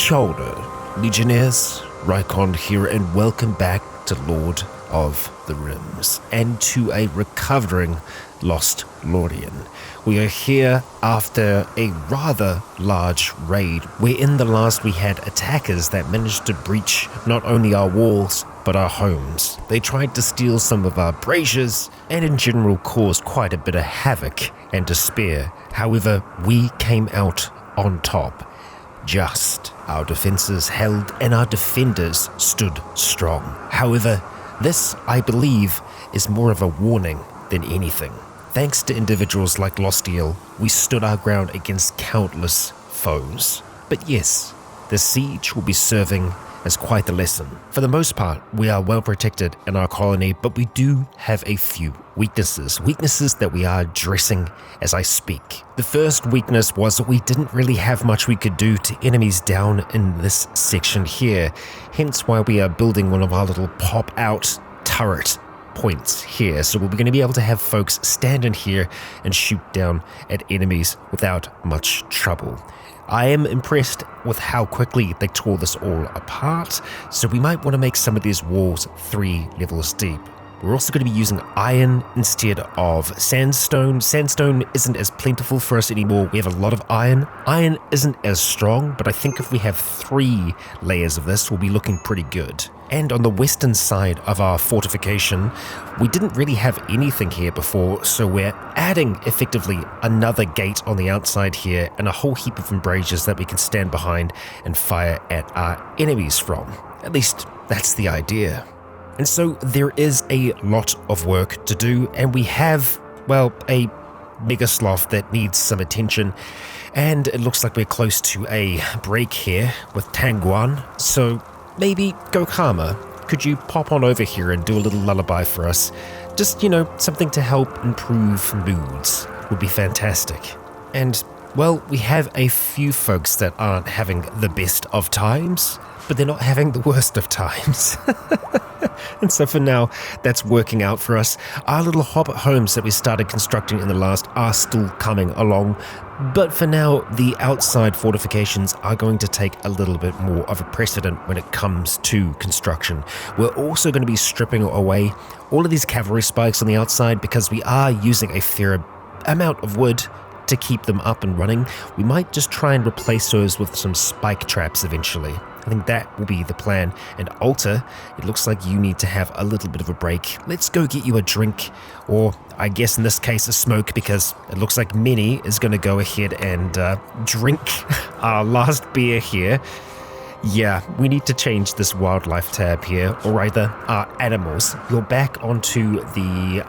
Kia ora, Legionnaires, Rycon here, and welcome back to Lord of the Rims, and to a recovering Lost Lordian. We are here after a rather large raid, where in the last we had attackers that managed to breach not only our walls, but our homes. They tried to steal some of our braziers, and in general caused quite a bit of havoc and despair. However, we came out on top. Just. Our defenses held and our defenders stood strong. However, this, I believe, is more of a warning than anything. Thanks to individuals like Lostiel, we stood our ground against countless foes. But yes, the siege will be serving as quite a lesson. For the most part, we are well protected in our colony, but we do have a few weaknesses that we are addressing as I speak. The first weakness was that we didn't really have much we could do to enemies down in this section here, hence why we are building one of our little pop-out turret points here, so we're going to be able to have folks stand in here and shoot down at enemies without much trouble. I am impressed with how quickly they tore this all apart, so we might want to make some of these walls 3 levels deep. We're also going to be using iron instead of sandstone. Sandstone isn't as plentiful for us anymore. We have a lot of iron. Iron isn't as strong, but I think if we have 3 layers of this, we'll be looking pretty good. And on the western side of our fortification, we didn't really have anything here before, so we're adding effectively another gate on the outside here and a whole heap of embrasures that we can stand behind and fire at our enemies from. At least that's the idea. And so there is a lot of work to do, and we have, well, a mega sloth that needs some attention, and it looks like we're close to a break here with Tanguan, so maybe Gokama, could you pop on over here and do a little lullaby for us? Just, something to help improve moods would be fantastic. And, well, we have a few folks that aren't having the best of times, but they're not having the worst of times. And so for now, that's working out for us. Our little Hobbit homes that we started constructing in the last are still coming along, but for now, the outside fortifications are going to take a little bit more of a precedent when it comes to construction. We're also going to be stripping away all of these cavalry spikes on the outside because we are using a fair amount of wood to keep them up and running. We might just try and replace those with some spike traps eventually. I think that will be the plan. And Alta, it looks like you need to have a little bit of a break. Let's go get you a drink, or I guess in this case a smoke, because it looks like Minnie is going to go ahead and drink our last beer here. Yeah, we need to change this wildlife tab here, or rather our animals. You're back onto the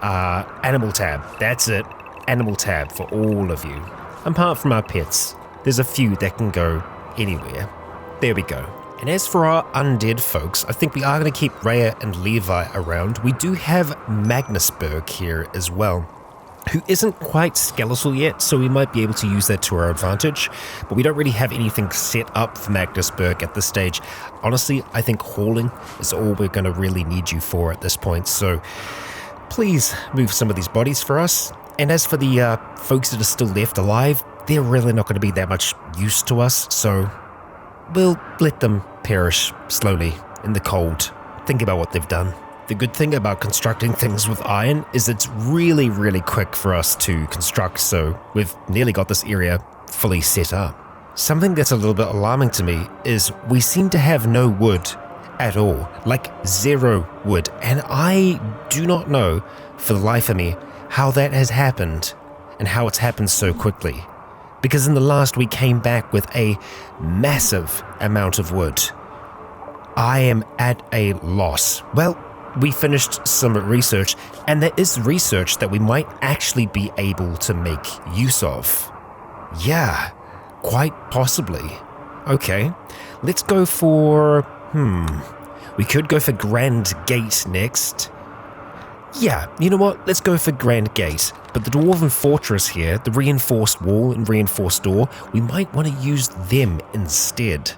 animal tab. That's it, animal tab for all of you. Apart from our pets, there's a few that can go anywhere. There we go. And as for our undead folks, I think we are going to keep Rhea and Levi around. We do have Magnusberg here as well, who isn't quite skeletal yet, so we might be able to use that to our advantage, but we don't really have anything set up for Magnusberg at this stage. Honestly, I think hauling is all we're going to really need you for at this point, so please move some of these bodies for us. And as for the folks that are still left alive, they're really not going to be that much use to us, so we'll let them perish slowly in the cold. Think about what they've done. The good thing about constructing things with iron is it's really, really quick for us to construct, so we've nearly got this area fully set up. Something that's a little bit alarming to me is we seem to have no wood at all, like 0 wood, and I do not know for the life of me how that has happened and how it's happened so quickly. Because in the last we came back with a massive amount of wood. I am at a loss. Well, we finished some research, and there is research that we might actually be able to make use of. Yeah, quite possibly. Okay, let's go for... we could go for Grand Gate next. Yeah, you know what? Let's go for Grand Gate. But the Dwarven Fortress here, the reinforced wall and reinforced door, we might want to use them instead.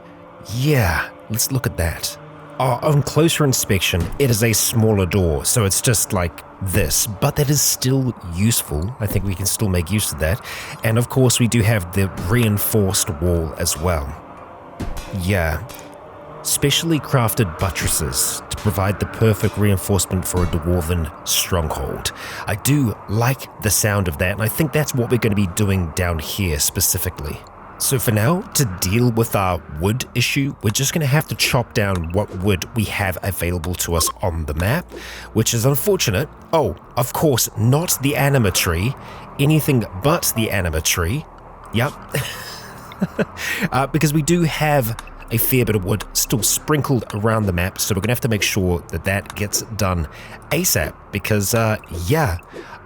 Yeah, let's look at that. On closer inspection, it is a smaller door, so it's just like this, but that is still useful. I think we can still make use of that. And of course, we do have the reinforced wall as well. Yeah. Specially crafted buttresses to provide the perfect reinforcement for a dwarven stronghold. I do like the sound of that, and I think that's what we're going to be doing down here specifically. So for now, to deal with our wood issue, we're just going to have to chop down what wood we have available to us on the map, which is unfortunate. Oh, of course, not the anima tree. Anything but the anima tree. Yep. Because we do have a fair bit of wood still sprinkled around the map, so we're gonna have to make sure that that gets done ASAP, because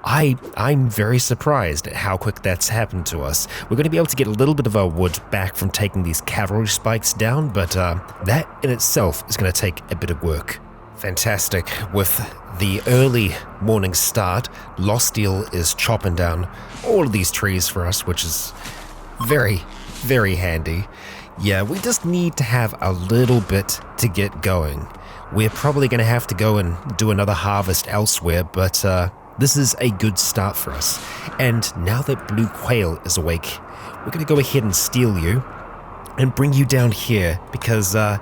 I'm very surprised at how quick that's happened to us. We're gonna be able to get a little bit of our wood back from taking these cavalry spikes down, but that in itself is gonna take a bit of work. Fantastic. With the early morning start, Losteel is chopping down all of these trees for us, which is very, very handy. Yeah, we just need to have a little bit to get going. We're probably going to have to go and do another harvest elsewhere, but this is a good start for us. And now that Blue Quail is awake, we're going to go ahead and steal you and bring you down here because, I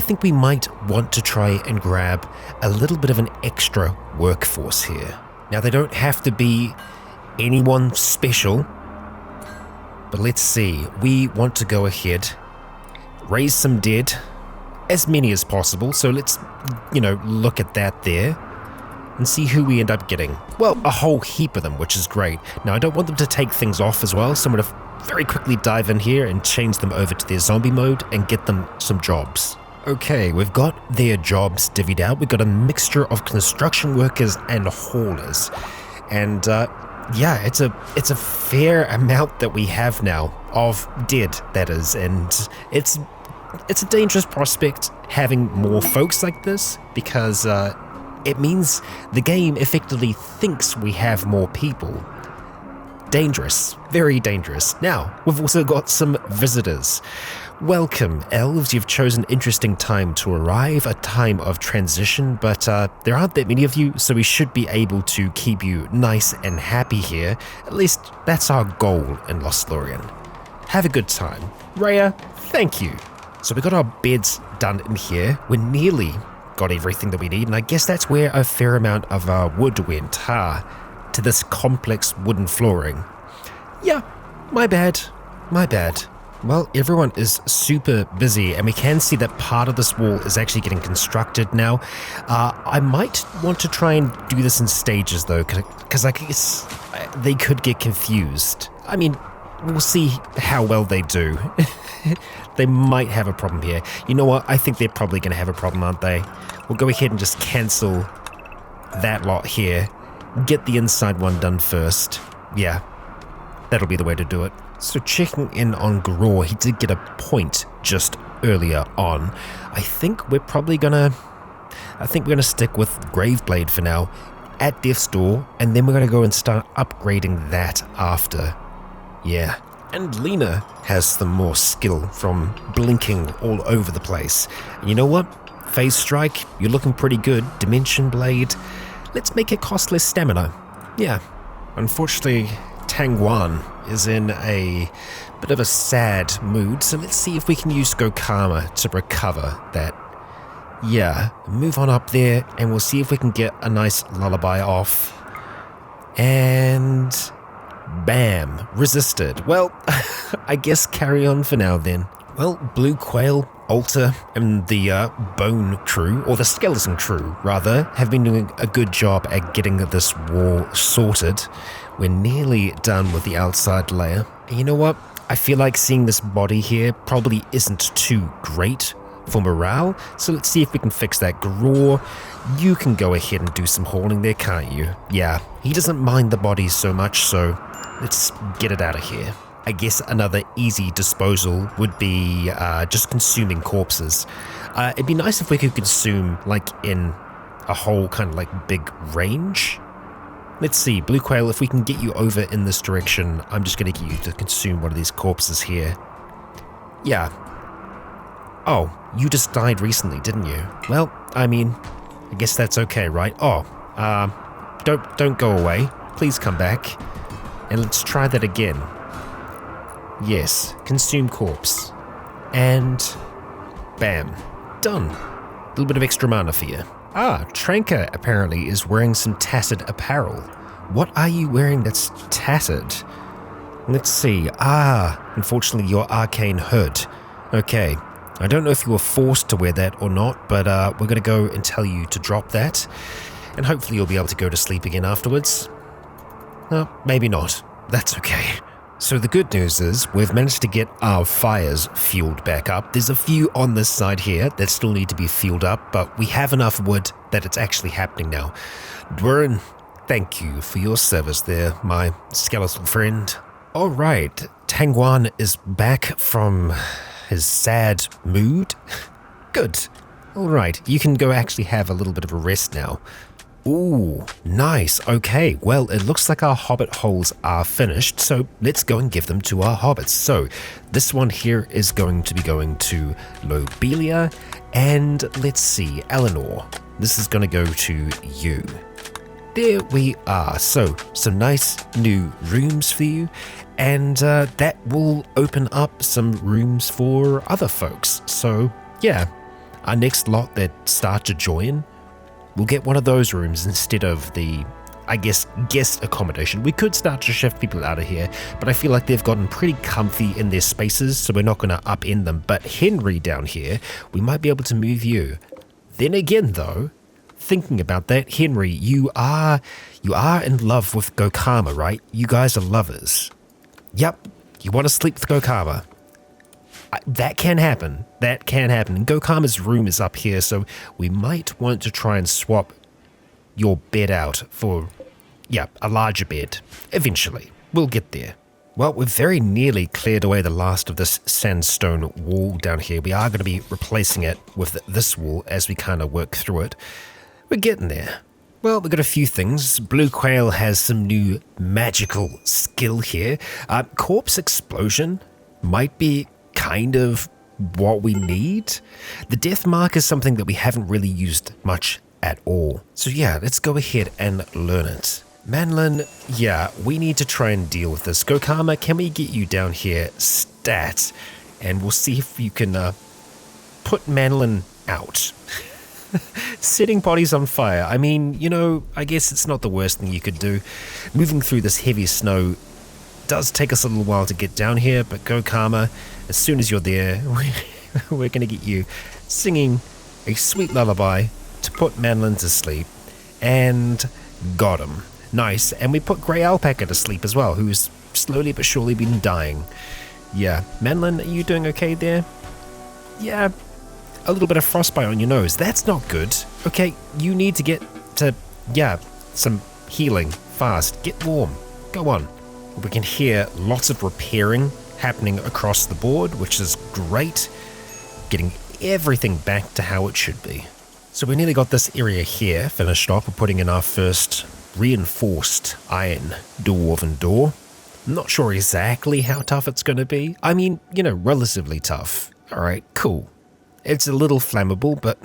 think we might want to try and grab a little bit of an extra workforce here. Now, they don't have to be anyone special, but let's see, we want to go ahead, raise some dead, as many as possible, so let's, look at that there, and see who we end up getting. Well, a whole heap of them, which is great. Now, I don't want them to take things off as well, so I'm going to very quickly dive in here and change them over to their zombie mode and get them some jobs. Okay, we've got their jobs divvied out. We've got a mixture of construction workers and haulers, and it's a fair amount that we have now of dead, that is, and it's a dangerous prospect having more folks like this because it means the game effectively thinks we have more people. Dangerous, very dangerous. Now, we've also got some visitors. Welcome, elves. You've chosen an interesting time to arrive, a time of transition, but there aren't that many of you, so we should be able to keep you nice and happy here. At least that's our goal in Lothlorien. Have a good time. Rhea, thank you. So we got our beds done in here. We nearly got everything that we need, and I guess that's where a fair amount of our wood went, to this complex wooden flooring. Yeah, my bad. Well, everyone is super busy, and we can see that part of this wall is actually getting constructed now. I might want to try and do this in stages, though, because I guess they could get confused. I mean, we'll see how well they do. They might have a problem here. You know what? I think they're probably going to have a problem, aren't they? We'll go ahead and just cancel that lot here. Get the inside one done first. Yeah, that'll be the way to do it. So checking in on Gror, he did get a point just earlier on. I think we're gonna stick with Graveblade for now at Death's Door, and then we're gonna go and start upgrading that after. Yeah. And Lena has some more skill from blinking all over the place. And you know what? Phase Strike, you're looking pretty good. Dimension Blade, let's make it cost less stamina. Yeah. Unfortunately, Tangwan is in a bit of a sad mood, so let's see if we can use Gokama to recover that. Yeah, move on up there, and we'll see if we can get a nice lullaby off. And bam, resisted. Well, I guess carry on for now then. Well, Blue Quail, Alter, and the Bone crew, or the Skeleton crew rather, have been doing a good job at getting this wall sorted. We're nearly done with the outside layer. And you know what? I feel like seeing this body here probably isn't too great for morale, so let's see if we can fix that. Gror, you can go ahead and do some hauling there, can't you? Yeah, he doesn't mind the bodies so much, so let's get it out of here. I guess another easy disposal would be just consuming corpses. It'd be nice if we could consume like in a whole kind of like big range. Let's see, Blue Quail, if we can get you over in this direction, I'm just going to get you to consume one of these corpses here. Yeah. Oh, you just died recently, didn't you? Well, I mean, I guess that's okay, right? Oh, don't go away. Please come back. And let's try that again. Yes, consume corpse. and bam, done. A little bit of extra mana for you. Tranka apparently is wearing some tattered apparel. What are you wearing that's tattered? Let's see. Unfortunately your arcane hood. Okay, I don't know if you were forced to wear that or not, but we're going to go and tell you to drop that, and hopefully you'll be able to go to sleep again afterwards. No, maybe not. That's okay. So the good news is we've managed to get our fires fueled back up. There's a few on this side here that still need to be fueled up, but we have enough wood that it's actually happening now. Dwarf, thank you for your service there, my skeletal friend. All right, Tangwan is back from his sad mood. Good. All right, you can go actually have a little bit of a rest now. Ooh, nice. Okay, well, it looks like our hobbit holes are finished, so let's go and give them to our hobbits. So, this one here is going to be going to Lobelia, and let's see, Eleanor. This is going to go to you. There we are. So, some nice new rooms for you, and that will open up some rooms for other folks. So, yeah, our next lot that start to join, we'll get one of those rooms instead of the, I guess, guest accommodation. We could start to shift people out of here, but I feel like they've gotten pretty comfy in their spaces, so we're not going to upend them. But Henry down here, we might be able to move you. Then again, though, thinking about that, Henry, you are in love with Gokama, right? You guys are lovers. Yep, you want to sleep with Gokama. That can happen. That can happen. And Gokama's room is up here, so we might want to try and swap your bed out for, a larger bed. Eventually. We'll get there. Well, we've very nearly cleared away the last of this sandstone wall down here. We are going to be replacing it with this wall as we kind of work through it. We're getting there. Well, we've got a few things. Blue Quail has some new magical skill here. Corpse Explosion might be kind of what we need. The death mark is something that we haven't really used much at all. So yeah, let's go ahead and learn it. Manlin, yeah, we need to try and deal with this. Gokama, can we get you down here? Stat. And we'll see if you can put Manlin out. Setting bodies on fire. I mean, I guess it's not the worst thing you could do. Moving through this heavy snow does take us a little while to get down here, but Gokama, as soon as you're there, we're going to get you singing a sweet lullaby to put Manlin to sleep. And got him. Nice. And we put Grey Alpaca to sleep as well, who's slowly but surely been dying. Yeah. Manlin, are you doing okay there? Yeah. A little bit of frostbite on your nose. That's not good. Okay, you need to get to, some healing fast. Get warm. Go on. We can hear lots of repairing happening across the board, which is great. Getting everything back to how it should be. So we nearly got this area here finished off. We're putting in our first reinforced iron dwarven door. I'm not sure exactly how tough it's going to be. I mean, relatively tough. All right, cool. It's a little flammable, but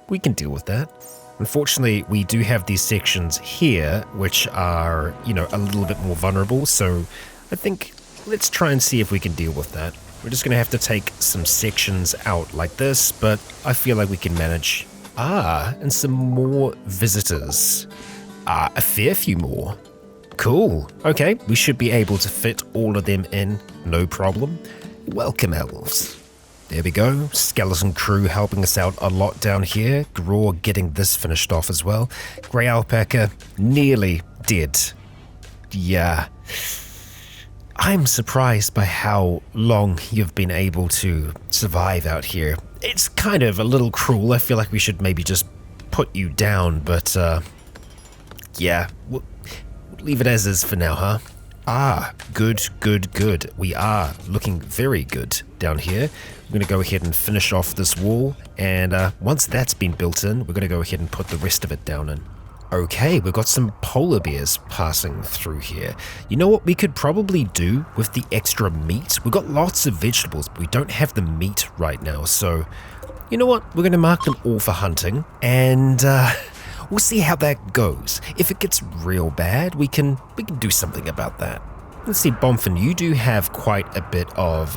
we can deal with that. Unfortunately, we do have these sections here, which are, a little bit more vulnerable. So I think let's try and see if we can deal with that. We're just going to have to take some sections out like this, but I feel like we can manage. And some more visitors. A fair few more. Cool. Okay, we should be able to fit all of them in, no problem. Welcome, elves. There we go. Skeleton crew helping us out a lot down here. Graw getting this finished off as well. Grey Alpaca nearly dead. Yeah. I'm surprised by how long you've been able to survive out here. It's kind of a little cruel. I feel like we should maybe just put you down, but we'll leave it as is for now, huh? Good. We are looking very good down here. We're going to go ahead and finish off this wall, and once that's been built in, we're going to go ahead and put the rest of it down in. Okay, we've got some polar bears passing through here. You know what we could probably do with the extra meat? We've got lots of vegetables, but we don't have the meat right now, so you know what? We're going to mark them all for hunting, and we'll see how that goes. If it gets real bad, we can do something about that. Let's see, Bomfin, you do have quite a bit of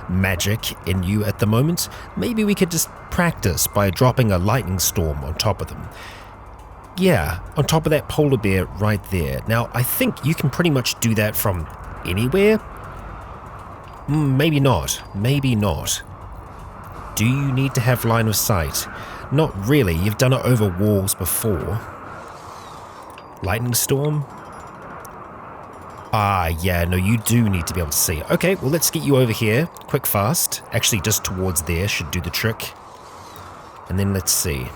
magic in you at the moment, maybe we could just practice by dropping a lightning storm on top of them. Yeah, on top of that polar bear right there. Now, I think you can pretty much do that from anywhere. Maybe not. Maybe not. Do you need to have line of sight? Not really. You've done it over walls before. Lightning storm? Ah, yeah, no, you do need to be able to see. Okay, well, let's get you over here, quick, fast. Actually, just towards there should do the trick. And then let's see.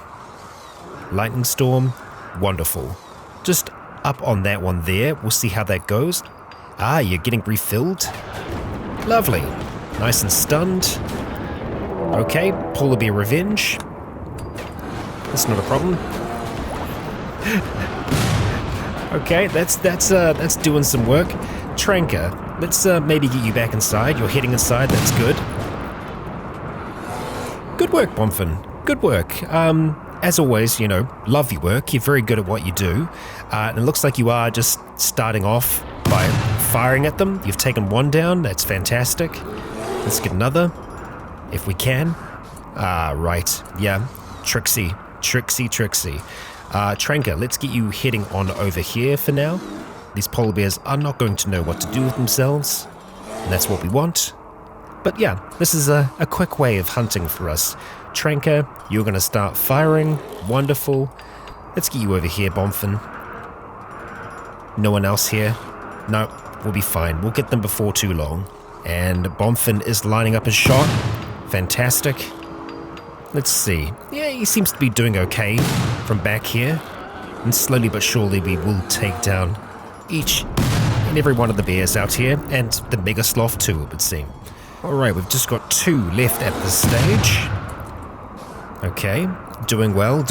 Lightning storm, wonderful. Just up on that one there, we'll see how that goes. Ah, you're getting refilled. Lovely. Nice and stunned. Okay, polar bear revenge. That's not a problem. Okay, that's doing some work. Tranker, let's maybe get you back inside. You're heading inside, that's good. Good work, Bonfin. Good work. As always, you know, love your work. You're very good at what you do. And it looks like you are just starting off by firing at them. You've taken one down, that's fantastic. Let's get another, if we can. Ah, right, yeah, Trixie. Tranker, let's get you heading on over here for now. These polar bears are not going to know what to do with themselves, and that's what we want. But yeah, this is a quick way of hunting for us. Tranker, you're going to start firing. Wonderful. Let's get you over here, Bonfin. No one else here? No, we'll be fine. We'll get them before too long. And Bonfin is lining up his shot. Fantastic. Let's see. Yeah, he seems to be doing okay from back here. And slowly but surely we will take down each and every one of the bears out here, and the mega sloth too, it would seem. Alright, we've just got 2 left at this stage. Okay, doing well.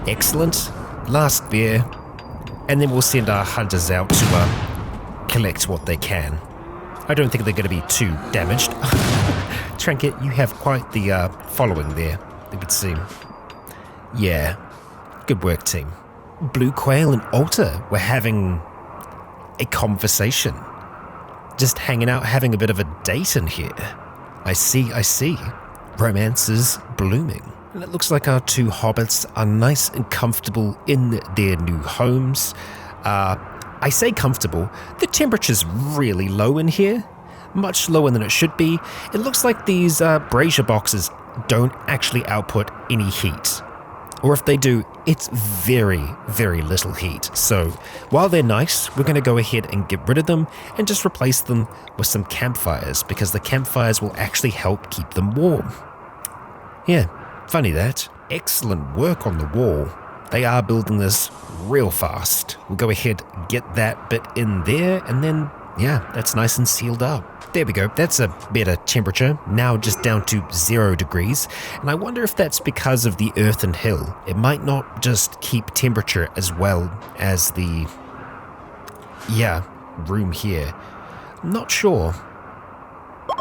Excellent. Last bear. And then we'll send our hunters out to collect what they can. I don't think they're going to be too damaged. Trinket, you have quite the following there, it would seem. Yeah, good work, team. Blue Quail and Alter were having a conversation. Just hanging out, having a bit of a date in here. I see. Romance is blooming. And it looks like our 2 hobbits are nice and comfortable in their new homes. I say comfortable, the temperature's really low in here. Much lower than it should be. It looks like these brazier boxes don't actually output any heat. Or if they do, it's very, very little heat. So while they're nice, we're going to go ahead and get rid of them and just replace them with some campfires, because the campfires will actually help keep them warm. Yeah, funny that. Excellent work on the wall. They are building this real fast. We'll go ahead, get that bit in there, and then, yeah, that's nice and sealed up. There we go, that's a better temperature, now just down to 0 degrees, and I wonder if that's because of the earthen hill. It might not just keep temperature as well as the, room here. Not sure.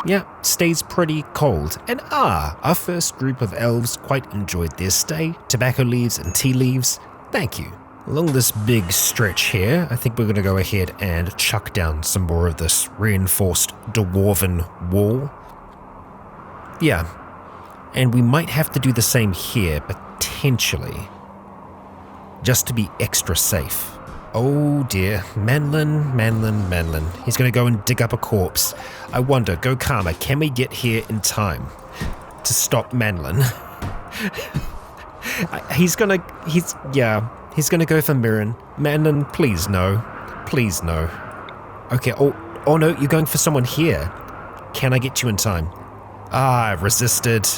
Yeah, stays pretty cold. And our first group of elves quite enjoyed their stay. Tobacco leaves and tea leaves, thank you. Along this big stretch here, I think we're going to go ahead and chuck down some more of this reinforced dwarven wall. Yeah, and we might have to do the same here, potentially, just to be extra safe. Oh dear, Manlin. He's going to go and dig up a corpse. I wonder, go Karma, can we get here in time to stop Manlin? He's gonna go for Mirren. Manlin, please no. Please no. Okay, oh no, you're going for someone here. Can I get you in time? Ah, I've resisted.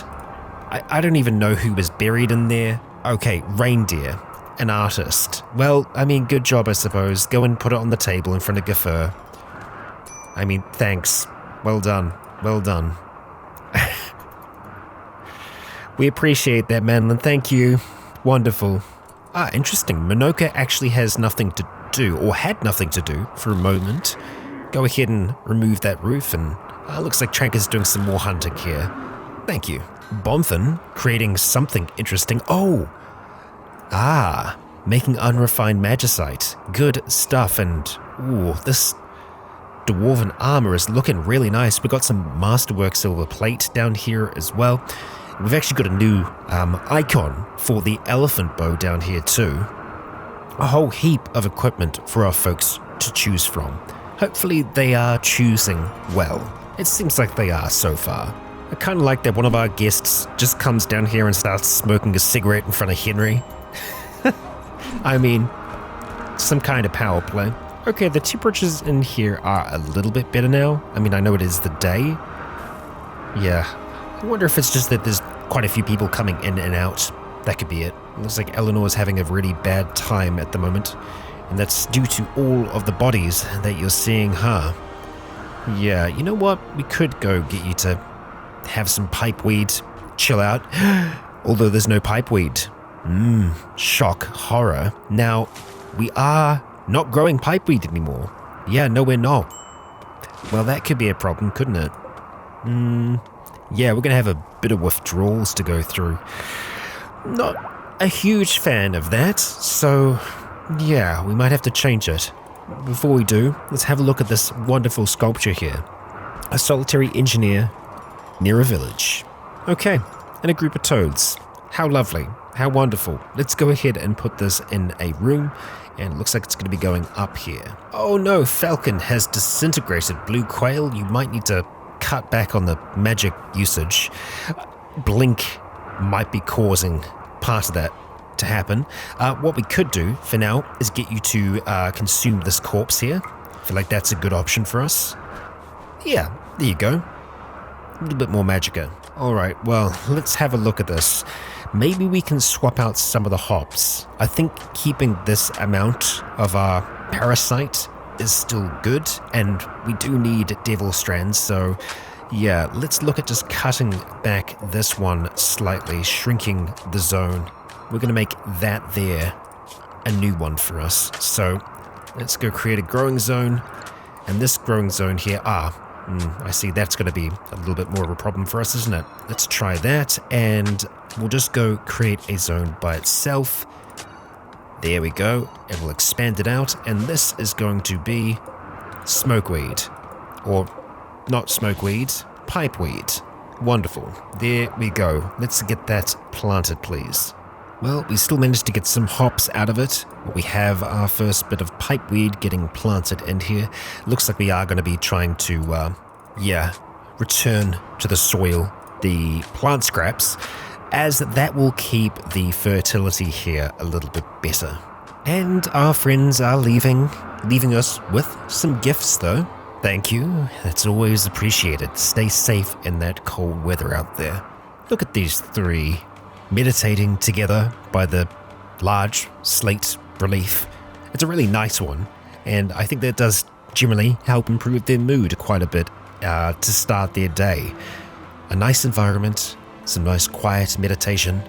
I don't even know who was buried in there. Okay, reindeer. An artist. Well, I mean, good job, I suppose. Go and put it on the table in front of Gaffer. I mean, thanks. Well done. We appreciate that, Manlin. Thank you. Wonderful. Ah, interesting. Minoka actually has nothing to do, or had nothing to do, for a moment. Go ahead and remove that roof, and looks like Trank is doing some more hunting here. Thank you. Bonfin, creating something interesting. Oh! Making unrefined magicite. Good stuff, and ooh, this dwarven armor is looking really nice. We've got some masterwork silver plate down here as well. We've actually got a new icon for the elephant bow down here too. A whole heap of equipment for our folks to choose from. Hopefully they are choosing well. It seems like they are so far. I kind of like that one of our guests just comes down here and starts smoking a cigarette in front of Henry. I mean, some kind of power play. Okay, the temperatures in here are a little bit better now. I mean, I know it is the day. Yeah, I wonder if it's just that there's quite a few people coming in and out. That could be it. Looks like Eleanor's having a really bad time at the moment. And that's due to all of the bodies that you're seeing, huh? Yeah, you know what? We could go get you to have some pipeweed, chill out. Although there's no pipeweed. Shock, horror. Now, we are not growing pipeweed anymore. Yeah, no, we're not. Well, that could be a problem, couldn't it? Yeah, we're gonna have a bit of withdrawals to go through. Not a huge fan of that, so yeah, we might have to change it. Before we do, let's have a look at this wonderful sculpture here. A solitary engineer near a village. Okay, and a group of toads. How lovely, how wonderful. Let's go ahead and put this in a room, and it looks like it's going to be going up here. Oh no, Falcon has disintegrated. Blue Quail, you might need to cut back on the magic usage. Blink might be causing part of that to happen. What we could do for now is get you to consume this corpse here. I feel like that's a good option for us. Yeah, there you go. A little bit more magicka. Alright, well, let's have a look at this. Maybe we can swap out some of the hops. I think keeping this amount of our parasite is still good, and we do need devil strands, so yeah, let's look at just cutting back this one slightly, shrinking the zone. We're going to make that there a new one for us. So let's go create a growing zone, and this growing zone here, I see that's going to be a little bit more of a problem for us, isn't it? Let's try that, and we'll just go create a zone by itself. There we go, and we'll expand it out, and this is going to be smokeweed, or not smokeweed, pipeweed. Wonderful, there we go. Let's get that planted, please. Well, we still managed to get some hops out of it. We have our first bit of pipeweed getting planted in here. Looks like we are going to be trying to, return to the soil the plant scraps, as that will keep the fertility here a little bit better. And our friends are leaving us with some gifts though. Thank you, that's always appreciated. Stay safe in that cold weather out there. Look at these three meditating together by the large slate relief. It's a really nice one, and I think that does generally help improve their mood quite a bit to start their day. A nice environment, some nice quiet meditation.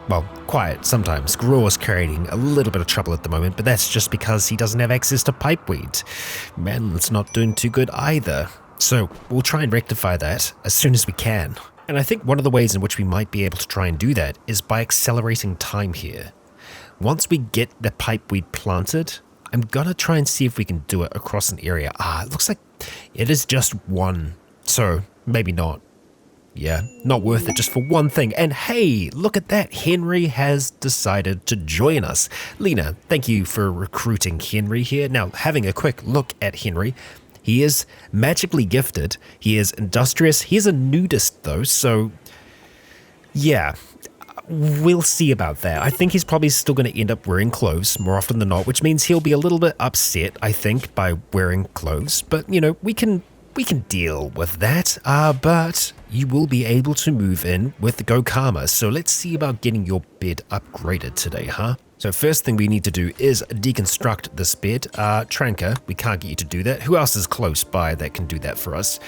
Well, quiet sometimes. Grore's creating a little bit of trouble at the moment, but that's just because he doesn't have access to pipeweed. Manlin's not doing too good either. So we'll try and rectify that as soon as we can. And I think one of the ways in which we might be able to try and do that is by accelerating time here. Once we get the pipeweed planted, I'm gonna try and see if we can do it across an area. It looks like it is just one, so maybe not. Yeah, not worth it just for one thing. And hey, look at that, Henry has decided to join us. Lena, thank you for recruiting Henry here. Now, having a quick look at Henry, he is magically gifted, he is industrious, he is a nudist though, so yeah, we'll see about that. I think he's probably still going to end up wearing clothes more often than not, which means he'll be a little bit upset, I think, by wearing clothes, but you know, we can deal with that, but you will be able to move in with Go Karma, so let's see about getting your bed upgraded today, huh? So first thing we need to do is deconstruct this bed. Tranka, we can't get you to do that. Who else is close by that can do that for us?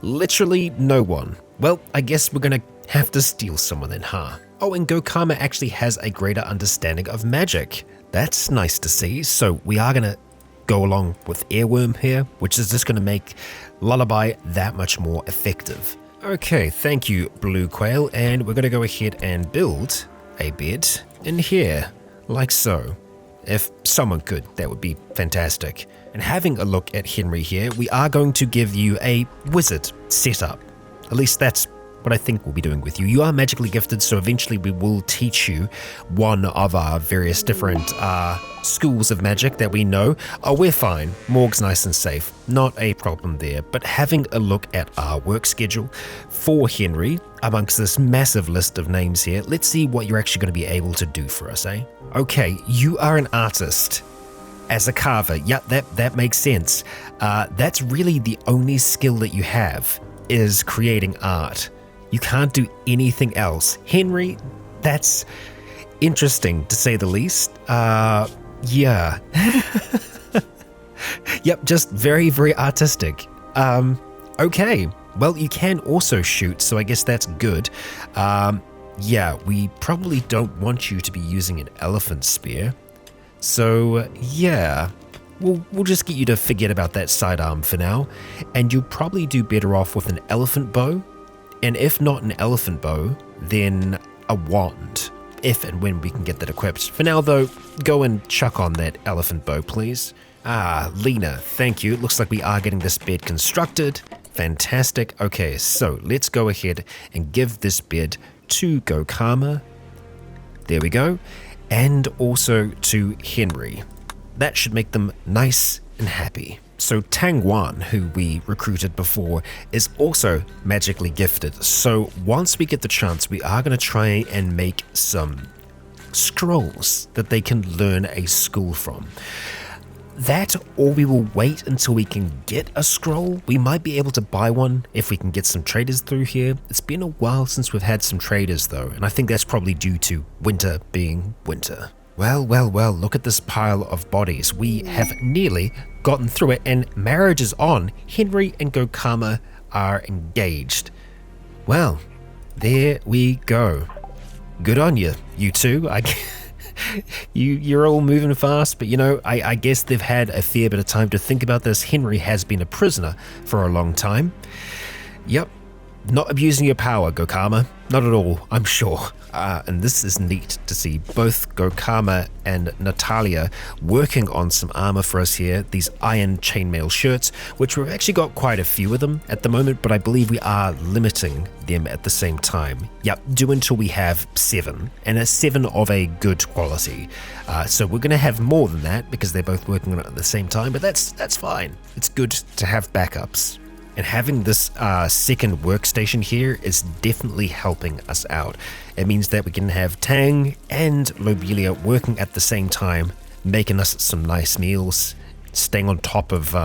Literally no one. Well, I guess we're gonna have to steal someone then, huh? Oh, and Go Karma actually has a greater understanding of magic. That's nice to see. So we are gonna go along with Earworm here, which is just gonna make Lullaby that much more effective. Okay, thank you, Blue Quail, and we're gonna go ahead and build a bed in here. Like so. If someone could, that would be fantastic. And having a look at Henry here, we are going to give you a wizard setup. At least that's what I think we'll be doing with you. You are magically gifted, so eventually we will teach you one of our various different schools of magic that we know. Oh, we're fine. Morg's nice and safe. Not a problem there. But having a look at our work schedule for Henry, amongst this massive list of names here, let's see what you're actually going to be able to do for us, eh? Okay, you are an artist. As a carver, yeah, that makes sense. That's really the only skill that you have, is creating art. You can't do anything else. Henry, that's interesting to say the least. Yeah. Yep, just very, very artistic. Okay. Well, you can also shoot, so I guess that's good. Yeah, we probably don't want you to be using an elephant spear. So, yeah. We'll just get you to forget about that sidearm for now, and you'll probably do better off with an elephant bow. And if not an elephant bow, then a wand, if and when we can get that equipped. For now though, go and chuck on that elephant bow, please. Lena, thank you. It looks like we are getting this bed constructed. Fantastic. Okay, so let's go ahead and give this bed to Gokama. There we go. And also to Henry. That should make them nice and happy. So Tangwan, who we recruited before, is also magically gifted. So once we get the chance, we are going to try and make some scrolls that they can learn a school from. That, or we will wait until we can get a scroll. We might be able to buy one if we can get some traders through here. It's been a while since we've had some traders though, and I think that's probably due to winter being winter. Well, look at this pile of bodies. We have nearly gotten through it, and marriage is on. Henry and Gokama are engaged. Well, there we go. Good on you, you two. You're all moving fast, but you know, I guess they've had a fair bit of time to think about this. Henry has been a prisoner for a long time. Yep. Not abusing your power, Gokama. Not at all, I'm sure. And this is neat to see both Gokama and Natalia working on some armor for us here. These iron chainmail shirts, which we've actually got quite a few of them at the moment, but I believe we are limiting them at the same time. Yep, do until we have 7, and a 7 of a good quality. So we're going to have more than that because they're both working on it at the same time, but that's fine. It's good to have backups. And having this second workstation here is definitely helping us out. It means that we can have Tang and Lobelia working at the same time, making us some nice meals, staying on top of,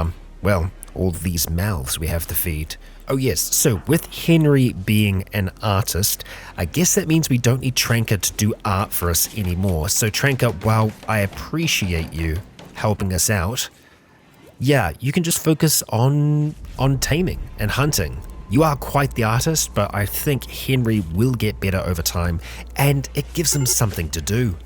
well, all these mouths we have to feed. Oh yes, so with Henry being an artist, I guess that means we don't need Tranka to do art for us anymore. So Tranka, while I appreciate you helping us out, yeah, you can just focus on taming and hunting. You are quite the artist, but I think Henry will get better over time, and it gives him something to do.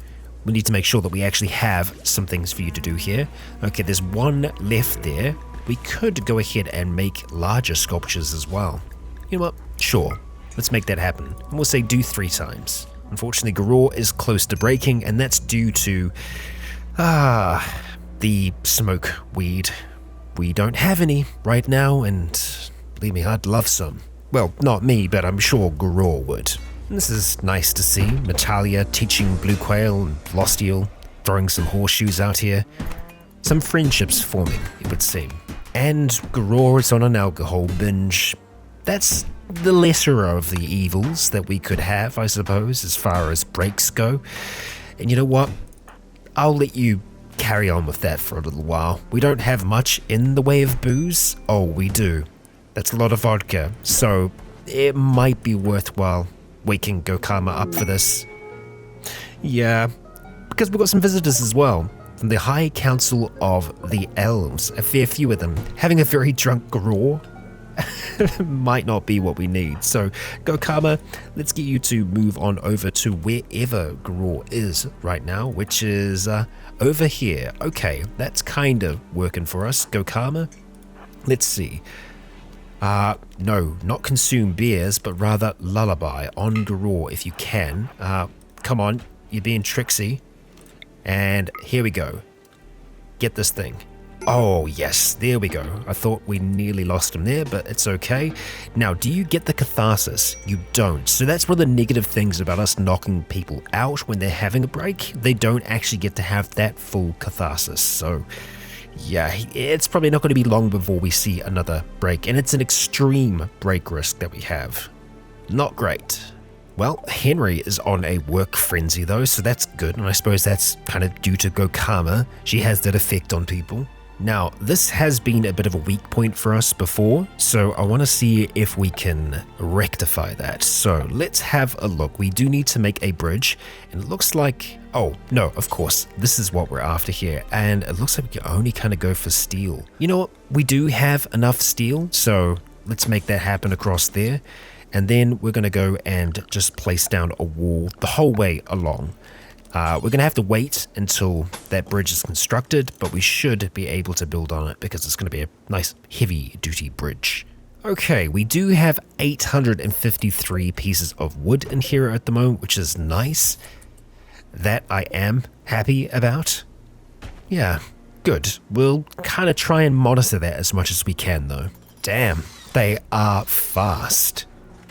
We need to make sure that we actually have some things for you to do here. Okay, there's one left there. We could go ahead and make larger sculptures as well. You know what? Sure, let's make that happen. And we'll say do 3 times. Unfortunately, Garor is close to breaking, and that's due to the smoke weed. We don't have any right now, and believe me, I'd love some. Well, not me, but I'm sure Garor would. And this is nice to see. Natalia teaching Blue Quail and Lost Eel, throwing some horseshoes out here. Some friendships forming, it would seem. And Garor is on an alcohol binge. That's the lesser of the evils that we could have, I suppose, as far as breaks go. And you know what? I'll let you carry on with that for a little while. We don't have much in the way of booze. Oh, we do. That's a lot of vodka, so it might be worthwhile waking Gokama up for this. Yeah, because we've got some visitors as well. From the High Council of the Elves, a fair few of them. Having a very drunk Garor might not be what we need. So, Gokama, let's get you to move on over to wherever Garor is right now, which is over here. Okay, that's kind of working for us. Gokama, let's see. No, not consume beers, but rather lullaby on Garor if you can. Come on, you're being tricksy. And here we go. Get this thing. Oh, yes, there we go. I thought we nearly lost him there, but it's okay. Now, do you get the catharsis? You don't. So that's one of the negative things about us knocking people out when they're having a break. They don't actually get to have that full catharsis. So, yeah, it's probably not going to be long before we see another break. And it's an extreme break risk that we have. Not great. Well, Henry is on a work frenzy though, so that's good. And I suppose that's kind of due to Gokama. She has that effect on people. Now, this has been a bit of a weak point for us before, so I want to see if we can rectify that. So let's have a look. We do need to make a bridge, and it looks like, oh, no, of course, this is what we're after here, and it looks like we can only kind of go for steel. You know what? We do have enough steel, so let's make that happen across there, and then we're going to go and just place down a wall the whole way along. We're going to have to wait until that bridge is constructed, but we should be able to build on it because it's going to be a nice heavy-duty bridge. Okay, we do have 853 pieces of wood in here at the moment, which is nice. That I am happy about. Yeah, good. We'll kind of try and monitor that as much as we can, though. Damn, they are fast.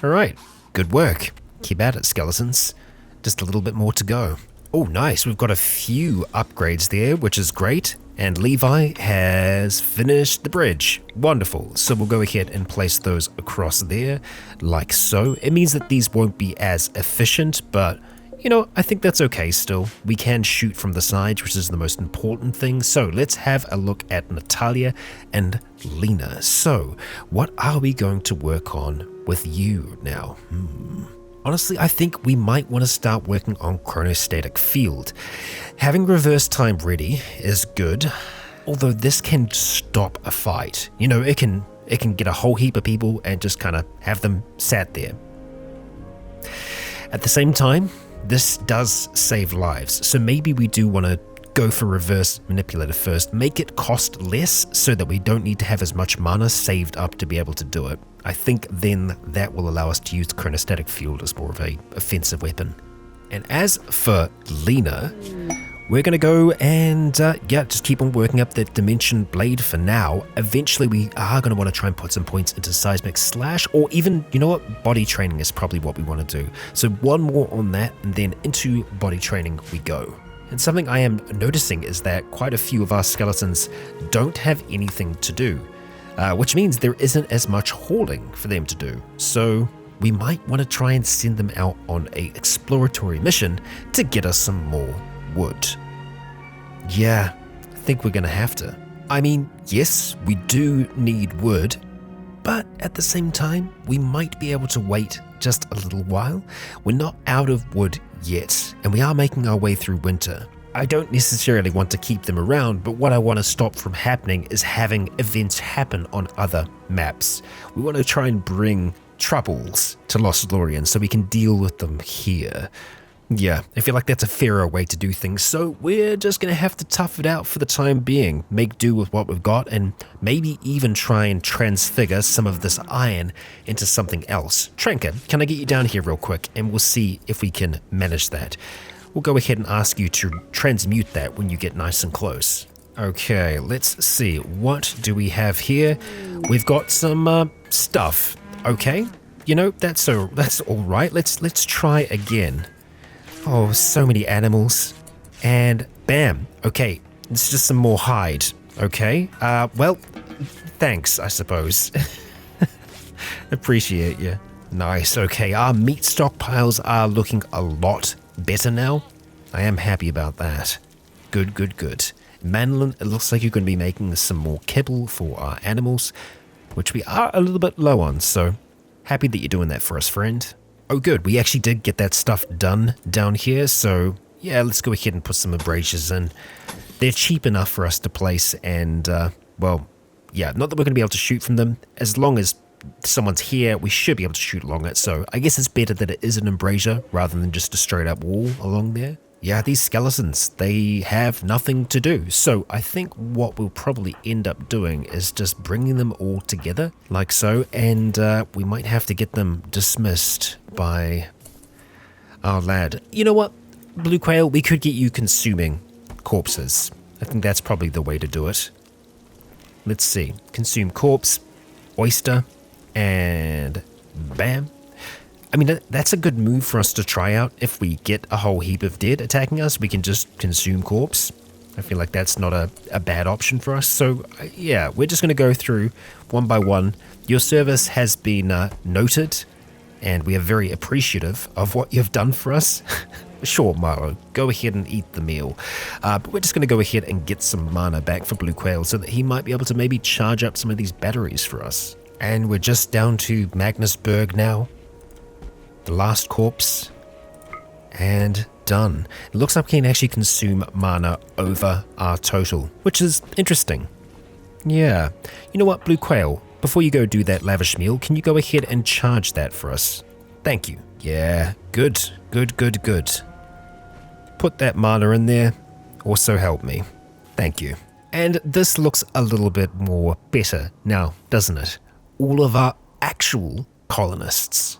All right, good work. Keep at it, skeletons. Just a little bit more to go. Oh, nice. We've got a few upgrades there, which is great. And Levi has finished the bridge. Wonderful. So we'll go ahead and place those across there, like so. It means that these won't be as efficient, but, you know, I think that's okay still. We can shoot from the sides, which is the most important thing. So let's have a look at Natalia and Lena. So what are we going to work on with you now? Honestly, I think we might want to start working on chronostatic field. Having reverse time ready is good, although this can stop a fight. You know, it can get a whole heap of people and just kind of have them sat there. At the same time, this does save lives, so maybe we do want to go for reverse manipulator first, make it cost less so that we don't need to have as much mana saved up to be able to do it. I think then that will allow us to use chronostatic field as more of a offensive weapon. And as for Lena, we're going to go and just keep on working up that dimension blade for now. Eventually we are going to want to try and put some points into seismic slash, or even, you know what, body training is probably what we want to do. So one more on that, and then into body training we go. And something I am noticing is that quite a few of our skeletons don't have anything to do, which means there isn't as much hauling for them to do. So we might want to try and send them out on an exploratory mission to get us some more wood. Yeah, I think we're going to have to. I mean, yes, we do need wood, but at the same time, we might be able to wait just a little while. We're not out of wood yet, and we are making our way through winter. I don't necessarily want to keep them around, but what I want to stop from happening is having events happen on other maps. We want to try and bring troubles to Lost Lorien so we can deal with them here. Yeah, I feel like that's a fairer way to do things, so we're just going to have to tough it out for the time being, make do with what we've got, and maybe even try and transfigure some of this iron into something else. Tranker, can I get you down here real quick, and we'll see if we can manage that. We'll go ahead and ask you to transmute that when you get nice and close. Okay, let's see, what do we have here? We've got some stuff. Okay, you know, that's all right. Let's try again. Oh, so many animals. And bam. Okay, it's just some more hide. Okay, well, thanks, I suppose. Appreciate you. Nice, okay, our meat stockpiles are looking a lot better now. I am happy about that. Good, good, good. Manlin, it looks like you're going to be making some more kibble for our animals, which we are a little bit low on, so happy that you're doing that for us, friend. Oh good, we actually did get that stuff done down here, so yeah, let's go ahead and put some abrasives in. They're cheap enough for us to place, and well, yeah, not that we're going to be able to shoot from them. As long as someone's here, we should be able to shoot along it, so I guess it's better that it is an embrasure rather than just a straight up wall along there. Yeah, these skeletons, they have nothing to do, so I think what we'll probably end up doing is just bringing them all together, like so, and we might have to get them dismissed by our lad. You know what, Blue Quail, we could get you consuming corpses. I think that's probably the way to do it. Let's see. Consume corpse, oyster, and bam. I mean, that's a good move for us to try out. If we get a whole heap of dead attacking us, we can just consume corpse. I feel like that's not a bad option for us. So, yeah, we're just going to go through one by one. Your service has been noted, and we are very appreciative of what you've done for us. Sure, Marlow, go ahead and eat the meal. But we're just going to go ahead and get some mana back for Blue Quail so that he might be able to maybe charge up some of these batteries for us. And we're just down to Magnusberg now. The last corpse. And done. It looks like we can actually consume mana over our total, which is interesting. Yeah. You know what, Blue Quail? Before you go do that lavish meal, can you go ahead and charge that for us? Thank you. Yeah, good. Put that mana in there. Also help me. Thank you. And this looks a little bit more better now, doesn't it? All of our actual colonists.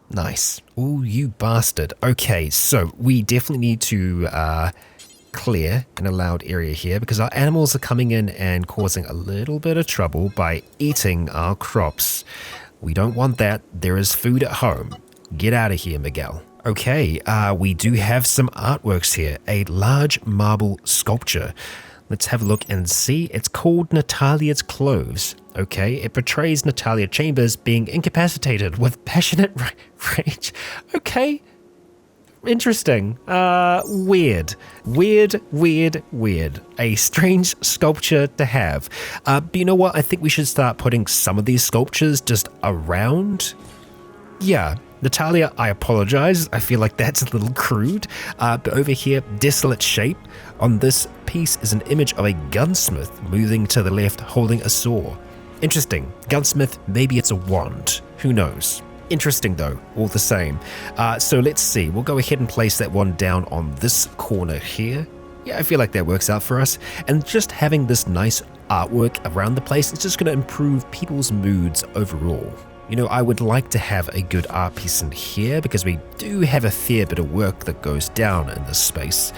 Nice. Oh, you bastard. Okay, so we definitely need to clear an allowed area here because our animals are coming in and causing a little bit of trouble by eating our crops. We don't want that. There is food at home. Get out of here, Miguel. Okay, we do have some artworks here. A large marble sculpture. Let's have a look and see. It's called Natalia's Cloves. Okay, it portrays Natalia Chambers being incapacitated with passionate rage. Okay, interesting. Weird. A strange sculpture to have. But you know what? I think we should start putting some of these sculptures just around. Yeah, Natalia, I apologize. I feel like that's a little crude. But over here, desolate shape. On this piece is an image of a gunsmith moving to the left holding a saw. Interesting. Gunsmith, maybe it's a wand. Who knows? Interesting though, all the same. So let's see. We'll go ahead and place that one down on this corner here. Yeah, I feel like that works out for us. And just having this nice artwork around the place, it's just going to improve people's moods overall. You know, I would like to have a good art piece in here because we do have a fair bit of work that goes down in this space.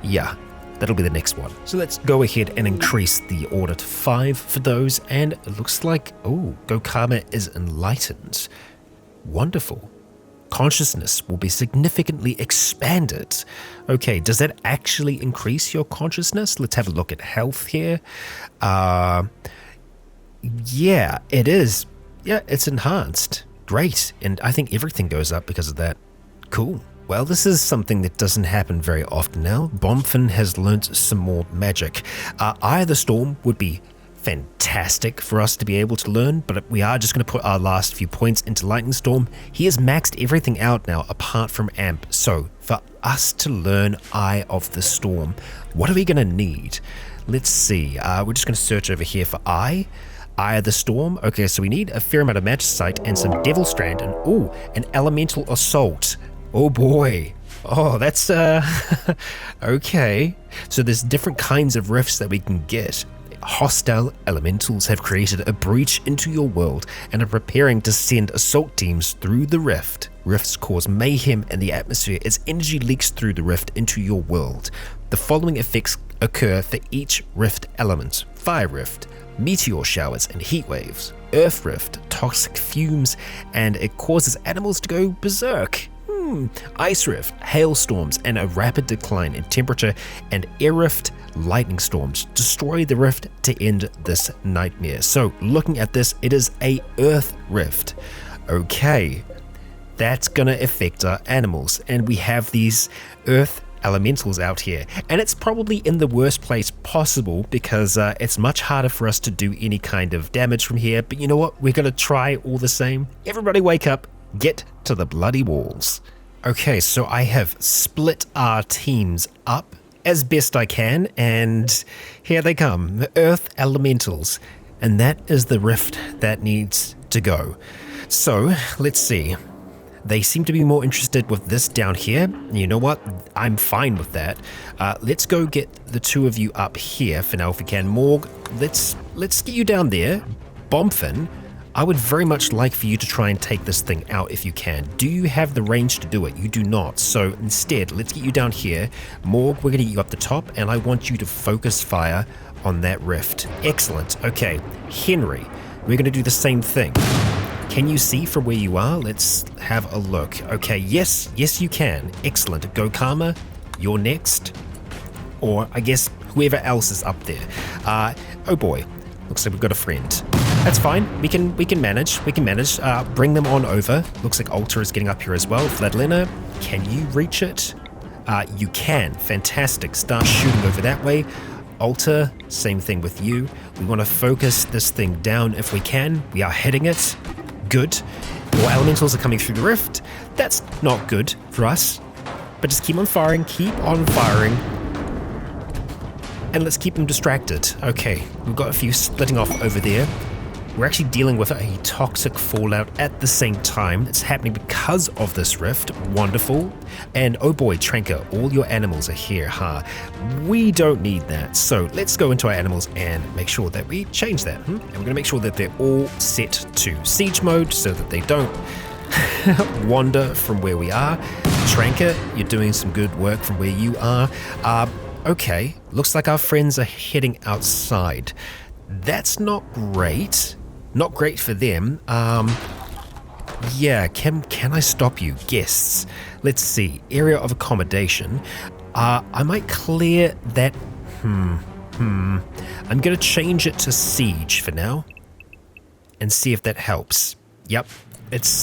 Yeah, that'll be the next one. So let's go ahead and increase the order to 5 for those. And it looks like, oh, Gokama is enlightened. Wonderful. Consciousness will be significantly expanded. Okay, does that actually increase your consciousness? Let's have a look at health here. Yeah, it is. Yeah, it's enhanced. Great. And I think everything goes up because of that. Cool. Well, this is something that doesn't happen very often now. Bonfin has learnt some more magic. Eye of the Storm would be fantastic for us to be able to learn, but we are just going to put our last few points into Lightning Storm. He has maxed everything out now apart from Amp. So for us to learn Eye of the Storm, what are we going to need? Let's see. We're just going to search over here for Eye of the Storm. Okay, so we need a fair amount of Magicite and some Devil Strand and an Elemental Assault. Oh boy. Oh, that's okay. So there's different kinds of rifts that we can get. Hostile elementals have created a breach into your world and are preparing to send assault teams through the rift. Rifts cause mayhem in the atmosphere as energy leaks through the rift into your world. The following effects occur for each rift element: Fire Rift, meteor showers and heat waves; Earth Rift, toxic fumes, and it causes animals to go berserk. Ice Rift, hailstorms and a rapid decline in temperature; and Air Rift, lightning storms. Destroy the rift to end this nightmare. So looking at this, it is a Earth Rift. Okay, that's gonna affect our animals, and we have these Earth elementals out here, and it's probably in the worst place possible because it's much harder for us to do any kind of damage from here. But you know what, we're gonna try all the same. Everybody wake up, get to the bloody walls. Okay, so I have split our teams up as best I can, and here they come, the Earth Elementals, and that is the rift that needs to go. So let's see. They seem to be more interested with this down here. You know what? I'm fine with that. Let's go get the two of you up here for now if we can. Morg, let's get you down there. Bomfin, I would very much like for you to try and take this thing out if you can. Do you have the range to do it? You do not. So instead, let's get you down here. Morg, we're going to get you up the top, and I want you to focus fire on that rift. Excellent. Okay, Henry, we're going to do the same thing. Can you see from where you are? Let's have a look. Okay, yes, you can. Excellent. Go Karma, you're next. Or I guess whoever else is up there. Oh boy, looks like we've got a friend. That's fine. We can manage. Bring them on over. Looks like Alter is getting up here as well. Vladlena, can you reach it? You can. Fantastic. Start shooting over that way. Alter, same thing with you. We want to focus this thing down if we can. We are hitting it. Good. More elementals are coming through the rift. That's not good for us. But just keep on firing. Keep on firing. And let's keep them distracted. Okay, we've got a few splitting off over there. We're actually dealing with a toxic fallout at the same time. It's happening because of this rift. Wonderful. And oh boy, Tranker, all your animals are here, huh? We don't need that. So let's go into our animals and make sure that we change that. And we're going to make sure that they're all set to siege mode so that they don't wander from where we are. Tranker, you're doing some good work from where you are. Okay, looks like our friends are heading outside. That's not great. Not great for them. Yeah, can I stop you? Guests. Let's see. Area of accommodation. I might clear that. I'm gonna change it to siege for now. And see if that helps. Yep. Let's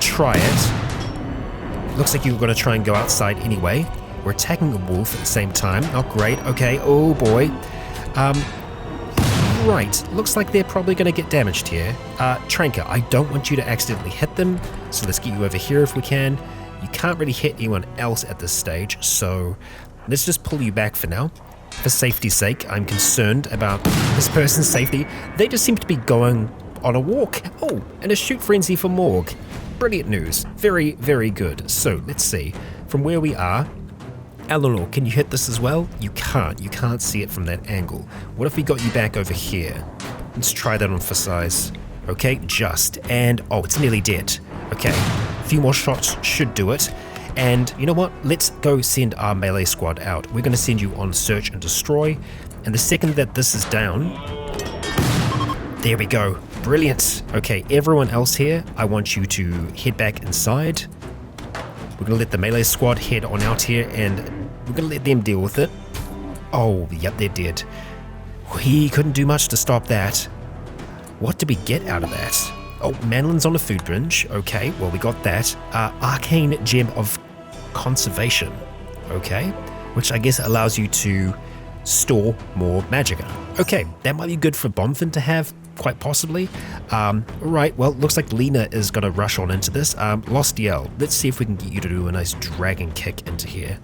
try it. Looks like you're gonna try and go outside anyway. We're attacking the wolf at the same time. Not great. Okay. Oh boy. Right, looks like they're probably going to get damaged here. Tranker, I don't want you to accidentally hit them, so let's get you over here if we can. You can't really hit anyone else at this stage, so let's just pull you back for now. For safety's sake, I'm concerned about this person's safety. They just seem to be going on a walk. Oh, and a shoot frenzy for Morg. Brilliant news. Very, very good. So, let's see. From where we are, Eleanor, can you hit this as well? You can't see it from that angle. What if we got you back over here? Let's try that on for size. Okay, just, and oh, it's nearly dead. Okay, a few more shots should do it. And you know what? Let's go send our melee squad out. We're gonna send you on search and destroy. And the second that this is down, there we go. Brilliant. Okay, everyone else here, I want you to head back inside. We're going to let the melee squad head on out here and we're going to let them deal with it. Oh, yep, they're dead. We couldn't do much to stop that. What did we get out of that? Oh, Manlin's on a food binge. Okay, well, we got that. Arcane Gem of Conservation. Okay, which I guess allows you to store more magicka. Okay, that might be good for Bomfin to have. Quite possibly. Right, well, looks like Lena is going to rush on into this. Lostiel, let's see if we can get you to do a nice dragon kick into here.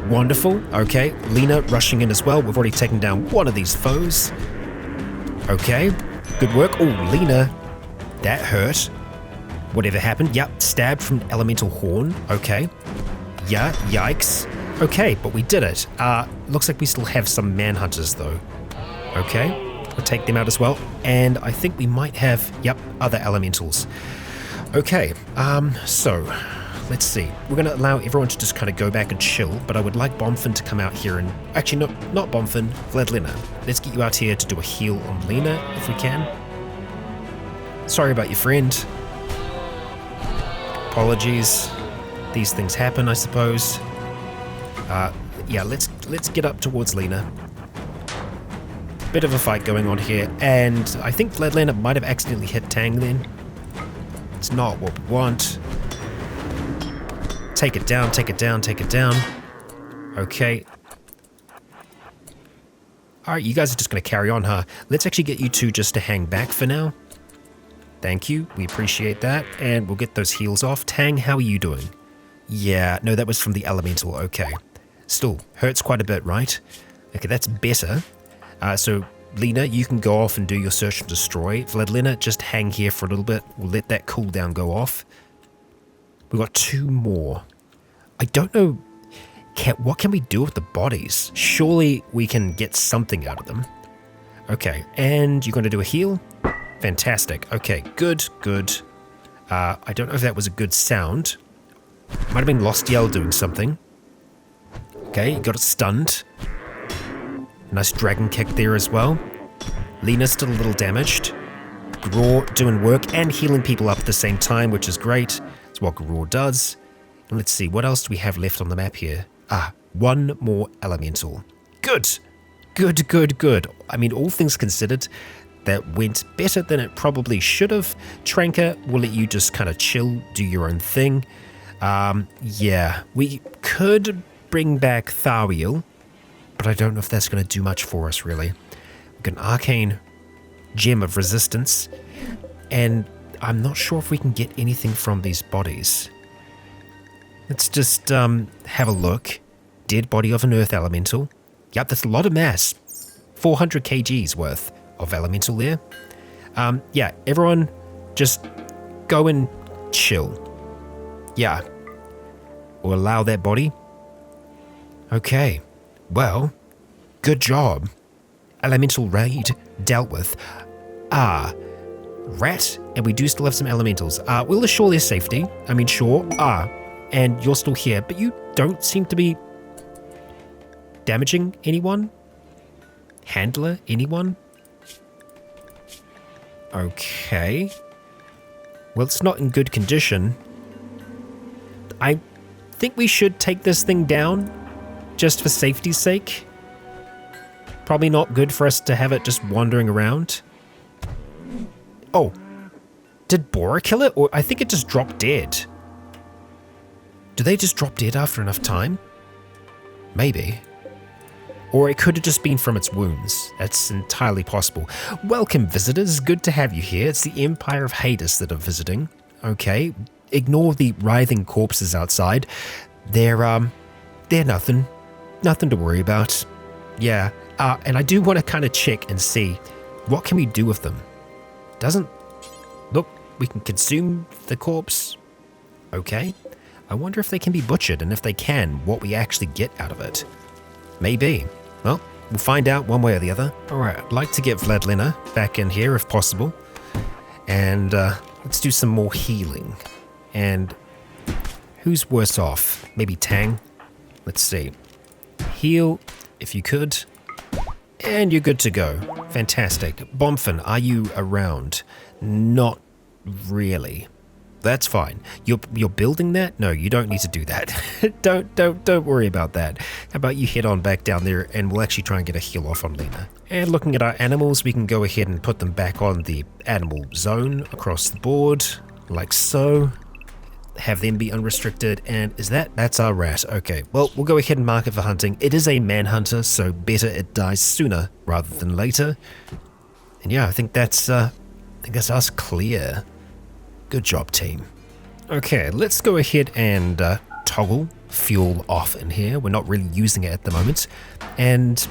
Wonderful. Okay, Lena rushing in as well. We've already taken down one of these foes. Okay, good work. Oh, Lena, that hurt. Whatever happened. Yep, stabbed from elemental horn. Okay. Yeah, yikes. Okay, but we did it. Looks like we still have some manhunters though. Okay. We'll take them out as well, and I think we might have, yep, other elementals. Okay, so, let's see. We're going to allow everyone to just kind of go back and chill, but I would like Bomfin to come out here and, actually, not Bomfin, Vladlena. Let's get you out here to do a heal on Lena, if we can. Sorry about your friend. Apologies. These things happen, I suppose. Yeah, let's get up towards Lena. Bit of a fight going on here, and I think Vladlena might have accidentally hit Tang then. It's not what we want. Take it down, take it down, take it down. Okay. Alright, you guys are just going to carry on, huh? Let's actually get you two just to hang back for now. Thank you, we appreciate that, and we'll get those heals off. Tang, how are you doing? Yeah, no, that was from the elemental, okay. Still, hurts quite a bit, right? Okay, that's better. So, Lena, you can go off and do your search and destroy. Vladlena, just hang here for a little bit. We'll let that cooldown go off. We've got two more. I don't know, what can we do with the bodies? Surely we can get something out of them. Okay, and you're going to do a heal? Fantastic. Okay, good, good. I don't know if that was a good sound. Might have been Lost Yell doing something. Okay, got it stunned. Nice dragon kick there as well. Lena's still a little damaged. Graw doing work and healing people up at the same time, which is great. That's what Graw does. And let's see, what else do we have left on the map here? One more elemental. Good. Good, good, good. I mean, all things considered, that went better than it probably should have. Tranker will let you just kind of chill, do your own thing. Yeah, we could bring back Thariel, but I don't know if that's going to do much for us, really. We've got an arcane gem of resistance, and I'm not sure if we can get anything from these bodies. Let's just have a look. Dead body of an earth elemental. Yep, that's a lot of mass. 400 kgs worth of elemental there. Yeah, everyone just go and chill. Yeah. Or allow that body. Okay. Well, good job. Elemental raid dealt with. Rat, and we do still have some elementals. We'll assure their safety. I mean, sure. And you're still here, but you don't seem to be damaging anyone? Handler, anyone? Okay. Well, it's not in good condition. I think we should take this thing down, just for safety's sake. Probably not good for us to have it just wandering around. Oh. Did Bora kill it? Or I think it just dropped dead. Do they just drop dead after enough time? Maybe. Or it could have just been from its wounds. That's entirely possible. Welcome, visitors. Good to have you here. It's the Empire of Hades that are visiting. Okay. Ignore the writhing corpses outside. They're nothing. Nothing to worry about. Yeah. And I do want to kind of check and see what can we do with them. Doesn't look we can consume the corpse. Okay. I wonder if they can be butchered, and if they can, what we actually get out of it. Maybe. Well, we'll find out one way or the other. Alright, I'd like to get Vladlena back in here if possible. And let's do some more healing. And who's worse off? Maybe Tang? Let's see. Heal, if you could. And you're good to go. Fantastic. Bomfin, are you around? Not really. That's fine. You're building that? No, you don't need to do that. don't worry about that. How about you head on back down there and we'll actually try and get a heal off on Lena. And looking at our animals, we can go ahead and put them back on the animal zone across the board, like so. Have them be unrestricted, and that's our rat. Okay, well, we'll go ahead and mark it for hunting. It is a manhunter, so better it dies sooner rather than later. And yeah, I think that's us clear. Good job, team. Okay, let's go ahead and toggle fuel off in here. We're not really using it at the moment. And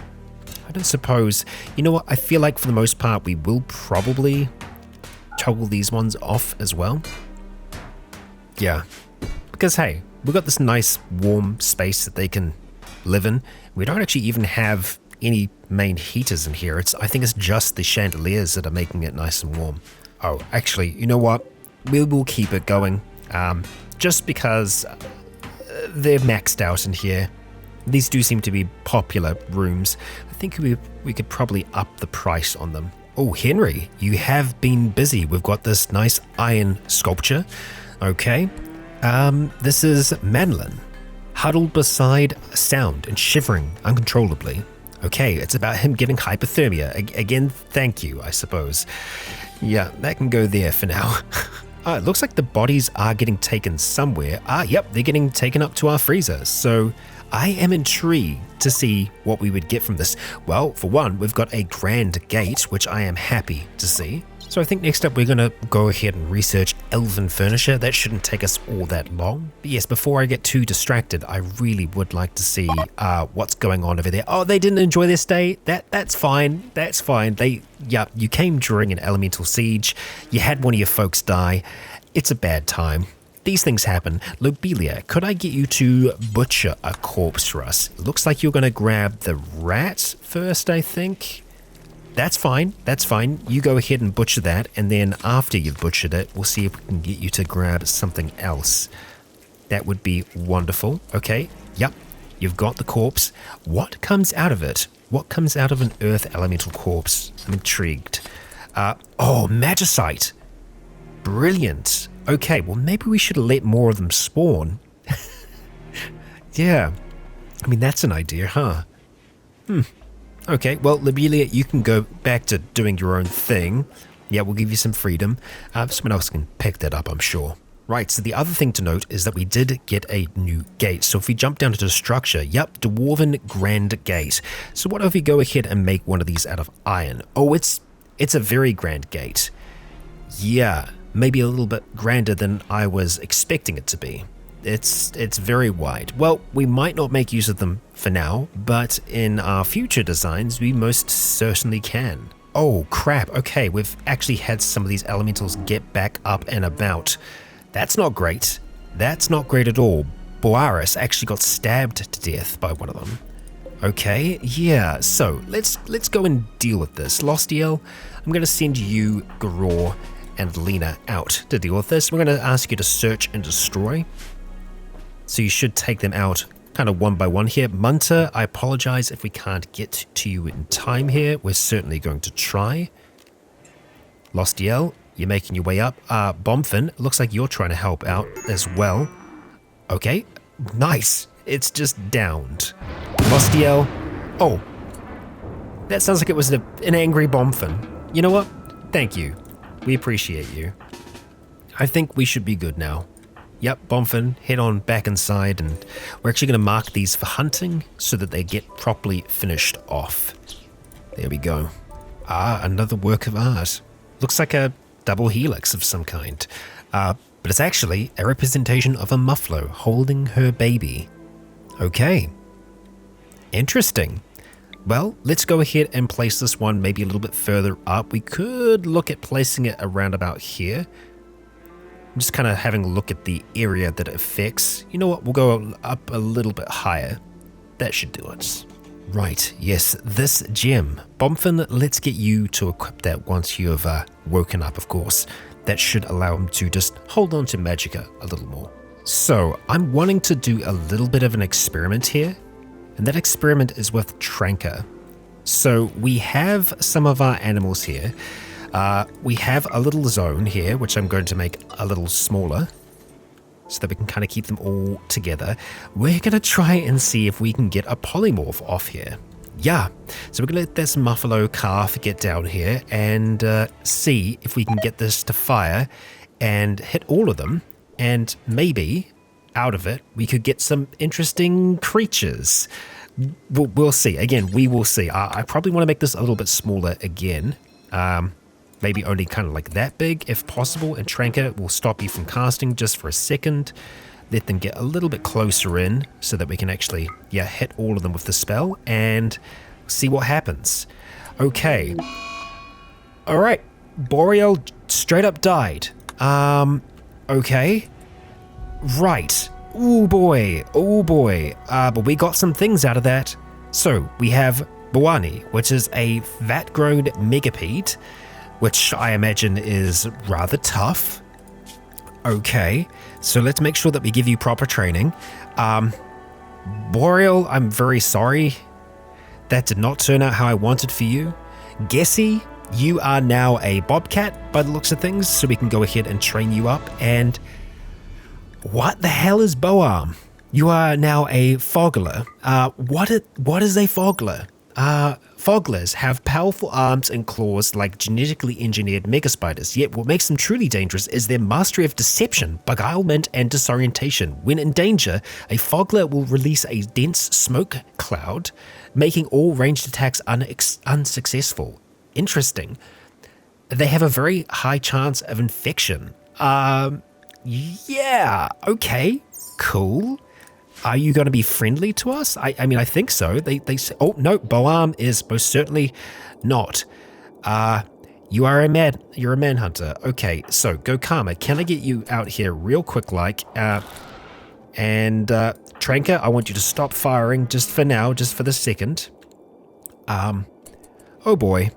I don't suppose... You know what? I feel like for the most part, we will probably toggle these ones off as well. Yeah. Because, hey, we've got this nice warm space that they can live in. We don't actually even have any main heaters in here. I think it's just the chandeliers that are making it nice and warm. Oh, actually, you know what? We will keep it going, just because they're maxed out in here. These do seem to be popular rooms. I think we could probably up the price on them. Oh, Henry, you have been busy. We've got this nice iron sculpture. Okay. This is Manlin, huddled beside sound and shivering uncontrollably. Okay, it's about him getting hypothermia. Again, thank you, I suppose. Yeah, that can go there for now. It looks like the bodies are getting taken somewhere. Yep, they're getting taken up to our freezer. So I am intrigued to see what we would get from this. Well, for one, we've got a grand gate, which I am happy to see. So I think next up we're going to go ahead and research elven furniture. That shouldn't take us all that long. But yes, before I get too distracted, I really would like to see what's going on over there. Oh, they didn't enjoy their stay? That's fine. That's fine. You came during an elemental siege. You had one of your folks die. It's a bad time. These things happen. Lobelia, could I get you to butcher a corpse for us? Looks like you're going to grab the rat first, I think. That's fine. That's fine. You go ahead and butcher that, and then after you've butchered it, we'll see if we can get you to grab something else. That would be wonderful. Okay, yep, you've got the corpse. What comes out of it? What comes out of an earth elemental corpse? I'm intrigued. Oh, magicite. Brilliant. Okay, well, maybe we should let more of them spawn. Yeah, I mean, that's an idea, huh? Okay, well, Lobelia, you can go back to doing your own thing. Yeah, we'll give you some freedom. Someone else can pick that up, I'm sure. Right, so the other thing to note is that we did get a new gate. So if we jump down to the structure, yep, Dwarven Grand Gate. So what if we go ahead and make one of these out of iron? Oh, it's a very grand gate. Yeah, maybe a little bit grander than I was expecting it to be. It's very wide. Well, we might not make use of them for now, but in our future designs, we most certainly can. Oh, crap. Okay, we've actually had some of these elementals get back up and about. That's not great. That's not great at all. Boaris actually got stabbed to death by one of them. Okay, yeah, so let's go and deal with this. Lostiel, I'm going to send you, Garor, and Lena out to deal with this. We're going to ask you to search and destroy. So you should take them out kind of one by one here. Munter, I apologize if we can't get to you in time here. We're certainly going to try. Lostiel, you're making your way up. Bomfin, looks like you're trying to help out as well. Okay, nice. It's just downed. Lostiel, oh, that sounds like it was an angry Bomfin. You know what? Thank you. We appreciate you. I think we should be good now. Yep, Bomfin, head on back inside, and we're actually going to mark these for hunting so that they get properly finished off. There we go. Another work of art. Looks like a double helix of some kind, but it's actually a representation of a muffalo holding her baby. Okay. Interesting. Well, let's go ahead and place this one maybe a little bit further up. We could look at placing it around about here. I'm just kind of having a look at the area that it affects. You know what? We'll go up a little bit higher. That should do it. Right, yes, this gem. Bomfin, let's get you to equip that once you have woken up, of course. That should allow him to just hold on to Magicka a little more. So, I'm wanting to do a little bit of an experiment here, and that experiment is with Tranker. So, we have some of our animals here. We have a little zone here, which I'm going to make a little smaller so that we can kind of keep them all together. We're going to try and see if we can get a polymorph off here. Yeah, so we're going to let this muffalo calf get down here and see if we can get this to fire and hit all of them. And maybe out of it, we could get some interesting creatures. We'll see. Again, we will see. I probably want to make this a little bit smaller again. Maybe only kind of like that big if possible, and Tranker will stop you from casting just for a second. Let them get a little bit closer in so that we can actually, hit all of them with the spell and see what happens. Okay. Alright. Boreal straight up died. Okay. Right. Oh boy. Oh boy. But we got some things out of that. So, we have Bawani, which is a vat-grown megapede, which I imagine is rather tough. Okay, so let's make sure that we give you proper training. Boreal, I'm very sorry. That did not turn out how I wanted for you. Gessie, you are now a bobcat by the looks of things, so we can go ahead and train you up. And what the hell is Boarm? You are now a fogler. What is a fogler? Foglers have powerful arms and claws like genetically engineered megaspiders, yet what makes them truly dangerous is their mastery of deception, beguilement, and disorientation. When in danger, a fogler will release a dense smoke cloud, making all ranged attacks unsuccessful. Interesting. They have a very high chance of infection. Yeah, okay, cool. Are you going to be friendly to us? I mean, I think so. They say, oh, no, Boarm is most certainly not. You're a manhunter. Okay, so Gokama, can I get you out here real quick and Tranker, I want you to stop firing just for now, just for the second. Oh boy.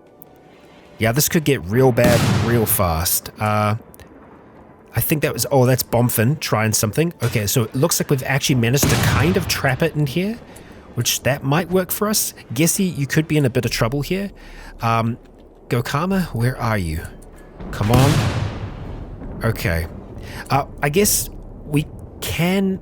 Yeah, this could get real bad real fast. I think that was... Oh, that's Bomfin trying something. Okay, so it looks like we've actually managed to kind of trap it in here, which that might work for us. Guessy, you could be in a bit of trouble here. Gokama, where are you? Come on. Okay. I guess we can...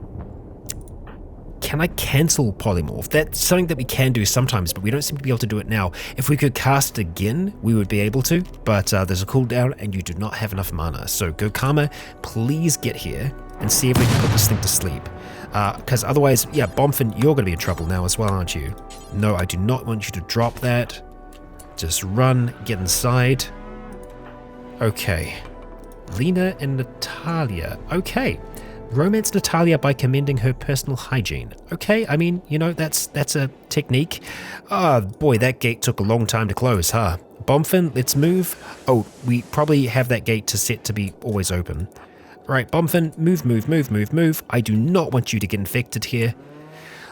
Can I cancel polymorph? That's something that we can do sometimes, but we don't seem to be able to do it now. If we could cast again, we would be able to, but there's a cooldown and you do not have enough mana. So Gokama, please get here and see if we can put this thing to sleep. Because otherwise, yeah, Bomfin, you're going to be in trouble now as well, aren't you? No, I do not want you to drop that. Just run, get inside. Okay. Lena and Natalia. Okay. Romance Natalia by commending her personal hygiene. Okay, I mean, you know, that's a technique. Oh boy, that gate took a long time to close, huh? Bomfin, let's move. Oh, we probably have that gate to set to be always open. Right, Bomfin, move, move, move, move, move. I do not want you to get infected here.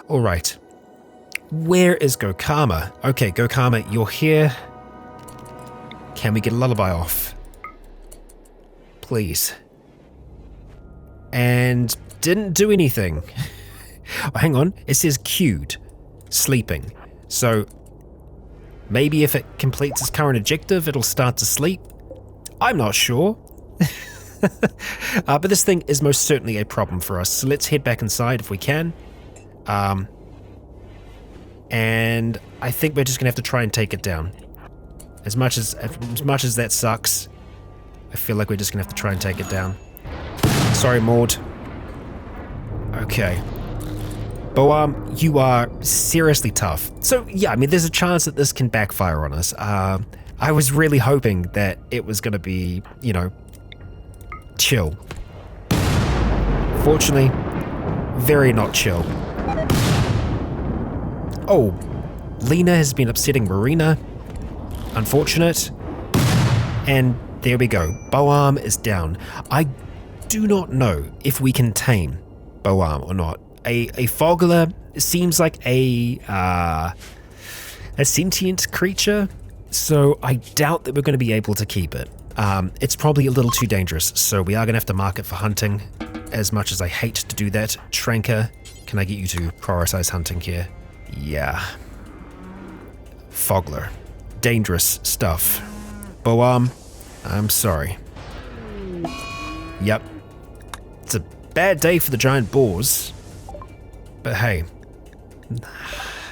All right. Where is Gokama? Okay, Gokama, you're here. Can we get a lullaby off? Please. And didn't do anything. Oh, hang on, it says queued, sleeping. So maybe if it completes its current objective, it'll start to sleep. I'm not sure. But this thing is most certainly a problem for us. So let's head back inside if we can. And I think we're just gonna have to try and take it down. As much as that sucks, I feel like we're just gonna have to try and take it down. Sorry, Maud. Okay. Boam, you are seriously tough. So, yeah, I mean, there's a chance that this can backfire on us. I was really hoping that it was going to be, you know, chill. Fortunately, very not chill. Oh, Lena has been upsetting Marina. Unfortunate. And there we go. Boam is down. I do not know if we can tame Boam or not. A Fogler seems like a sentient creature, so I doubt that we're going to be able to keep it. It's probably a little too dangerous, so we are going to have to mark it for hunting, as much as I hate to do that. Tranker, can I get you to prioritize hunting here? Yeah. Fogler. Dangerous stuff. Boam, I'm sorry. Yep. It's a bad day for the giant boars. But hey.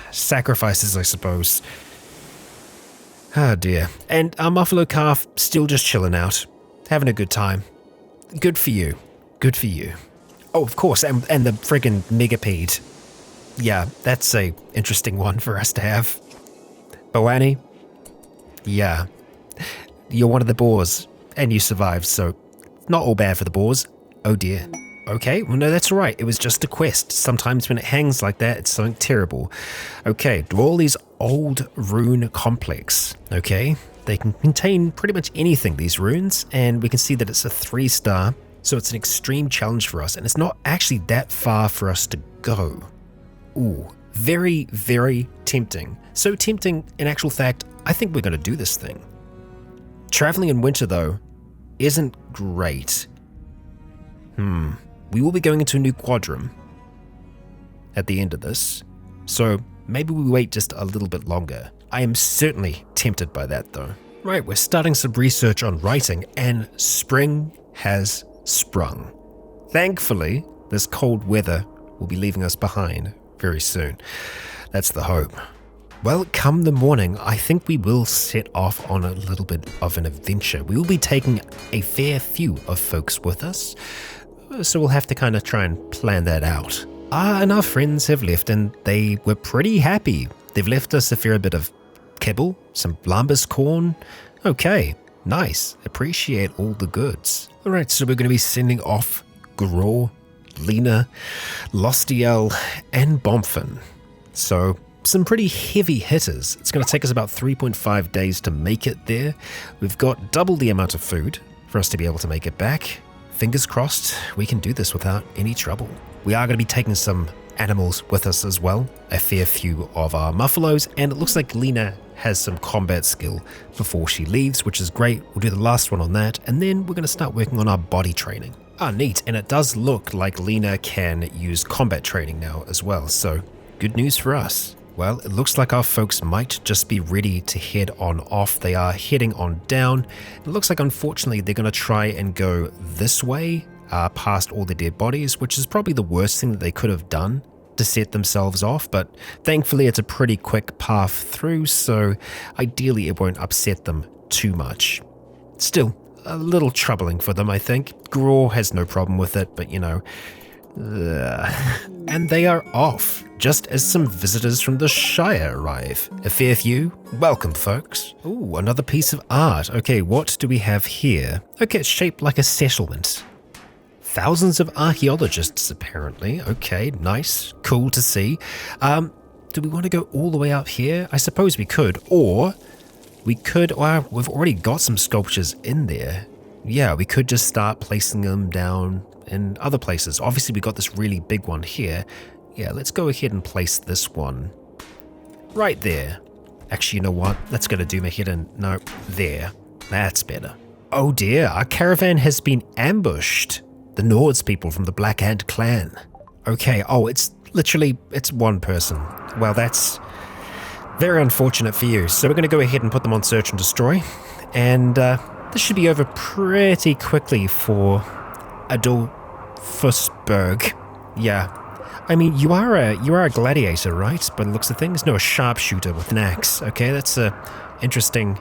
Sacrifices, I suppose. Oh dear. And our Muffalo calf still just chilling out. Having a good time. Good for you. Good for you. Oh, of course, and the friggin' megapede. Yeah, that's a interesting one for us to have. Boanni? Yeah. You're one of the boars, and you survived, so not all bad for the boars. Oh dear. Okay, well no, that's alright. It was just a quest. Sometimes when it hangs like that, it's something terrible. Okay, Dwaley's old rune complex. Okay, they can contain pretty much anything, these runes, and we can see that it's a 3-star, so it's an extreme challenge for us, and it's not actually that far for us to go. Ooh, very, very tempting. So tempting, in actual fact, I think we're going to do this thing. Traveling in winter, though, isn't great. We will be going into a new quadrum at the end of this, so maybe we wait just a little bit longer. I am certainly tempted by that, though. Right, we're starting some research on writing, and spring has sprung. Thankfully, this cold weather will be leaving us behind very soon. That's the hope. Well, come the morning, I think we will set off on a little bit of an adventure. We will be taking a fair few of folks with us, so we'll have to kind of try and plan that out. And our friends have left, and they were pretty happy. They've left us a fair bit of kibble, some lambus corn. Okay, nice. Appreciate all the goods. All right, so we're going to be sending off Gror, Lena, Lostiel, and Bomfin. So some pretty heavy hitters. It's going to take us about 3.5 days to make it there. We've got double the amount of food for us to be able to make it back. Fingers crossed, we can do this without any trouble. We are going to be taking some animals with us as well, a fair few of our muffalos, and it looks like Lena has some combat skill before she leaves, which is great. We'll do the last one on that, and then we're going to start working on our body training. Ah, neat, and it does look like Lena can use combat training now as well, so good news for us. Well, it looks like our folks might just be ready to head on off. They are heading on down. It looks like, unfortunately, they're going to try and go this way, past all the dead bodies, which is probably the worst thing that they could have done to set themselves off, but thankfully it's a pretty quick path through, so ideally it won't upset them too much. Still, a little troubling for them, I think. Graw has no problem with it, but you know. And they are off, just as some visitors from the Shire arrive. A fair few. Welcome, folks. Ooh, another piece of art. Okay, what do we have here? Okay, it's shaped like a settlement. Thousands of archaeologists, apparently. Okay, nice. Cool to see. Do we want to go all the way up here? I suppose we could, or we could, well, we've already got some sculptures in there. Yeah, we could just start placing them down in other places. Obviously, we got this really big one here. Yeah, let's go ahead and place this one right there. Actually, you know what? That's going to do my head in. No, there. That's better. Oh dear, our caravan has been ambushed. The Nords people from the Black Ant clan. Okay, oh, it's one person. Well, that's very unfortunate for you. So we're going to go ahead and put them on search and destroy. And this should be over pretty quickly for Adolfusberg. Yeah. I mean, you are a gladiator, right? By the looks of things. No, a sharpshooter with an axe. Okay, that's a interesting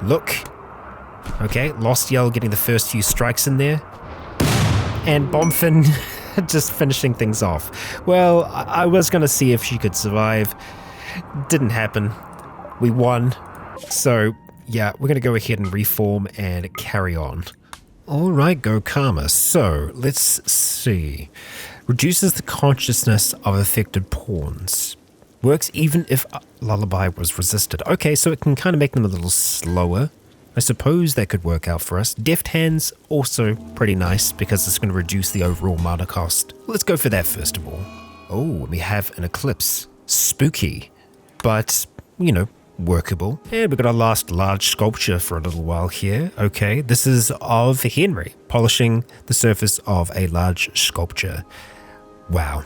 look. Okay, Lost Yell getting the first few strikes in there. And Bombfin just finishing things off. Well, I was going to see if she could survive. Didn't happen. We won. So, yeah, we're going to go ahead and reform and carry on. Alright, Go Karma. So, let's see. Reduces the consciousness of affected pawns. Works even if Lullaby was resisted. Okay, so it can kind of make them a little slower. I suppose that could work out for us. Deft Hands, also pretty nice because it's going to reduce the overall mana cost. Let's go for that first of all. Oh, we have an Eclipse. Spooky, but, you know, workable. And we've got our last large sculpture for a little while here. Okay, this is of Henry, polishing the surface of a large sculpture. Wow.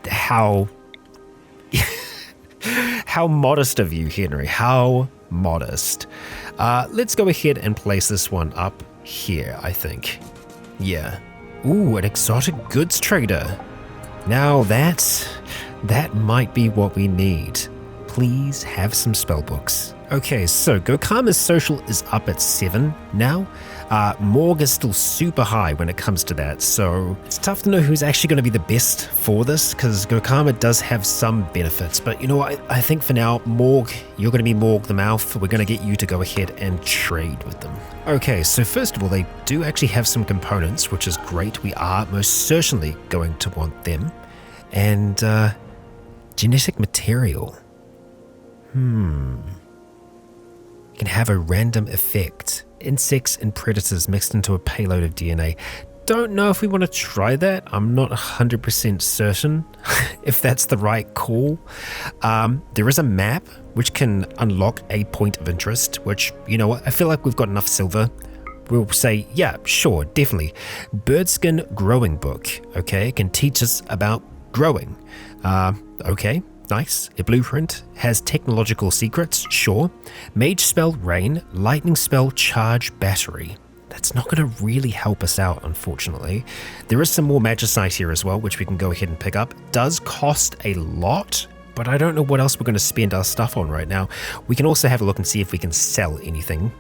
How modest of you, Henry. How modest. Let's go ahead and place this one up here, I think. Yeah. Ooh, an exotic goods trader. Now that might be what we need. Please have some spellbooks. Okay, so Gokama's social is up at 7 now. Morg is still super high when it comes to that, so it's tough to know who's actually going to be the best for this, because Gokama does have some benefits. But you know what, I think for now, Morg, you're going to be Morg the Mouth. We're going to get you to go ahead and trade with them. Okay, so first of all, they do actually have some components, which is great. We are most certainly going to want them. And genetic material. Can have a random effect. Insects and predators mixed into a payload of DNA. Don't know if we want to try that. I'm not 100% certain if that's the right call. There is a map which can unlock a point of interest, which, you know what, I feel like we've got enough silver. We'll say, yeah, sure, definitely. Birdskin growing book, okay, can teach us about growing. Okay. Nice. A blueprint has technological secrets, sure. Mage spell rain, lightning spell charge battery. That's not going to really help us out, unfortunately. There is some more magicite here as well, which we can go ahead and pick up. Does cost a lot, but I don't know what else we're going to spend our stuff on right now. We can also have a look and see if we can sell anything.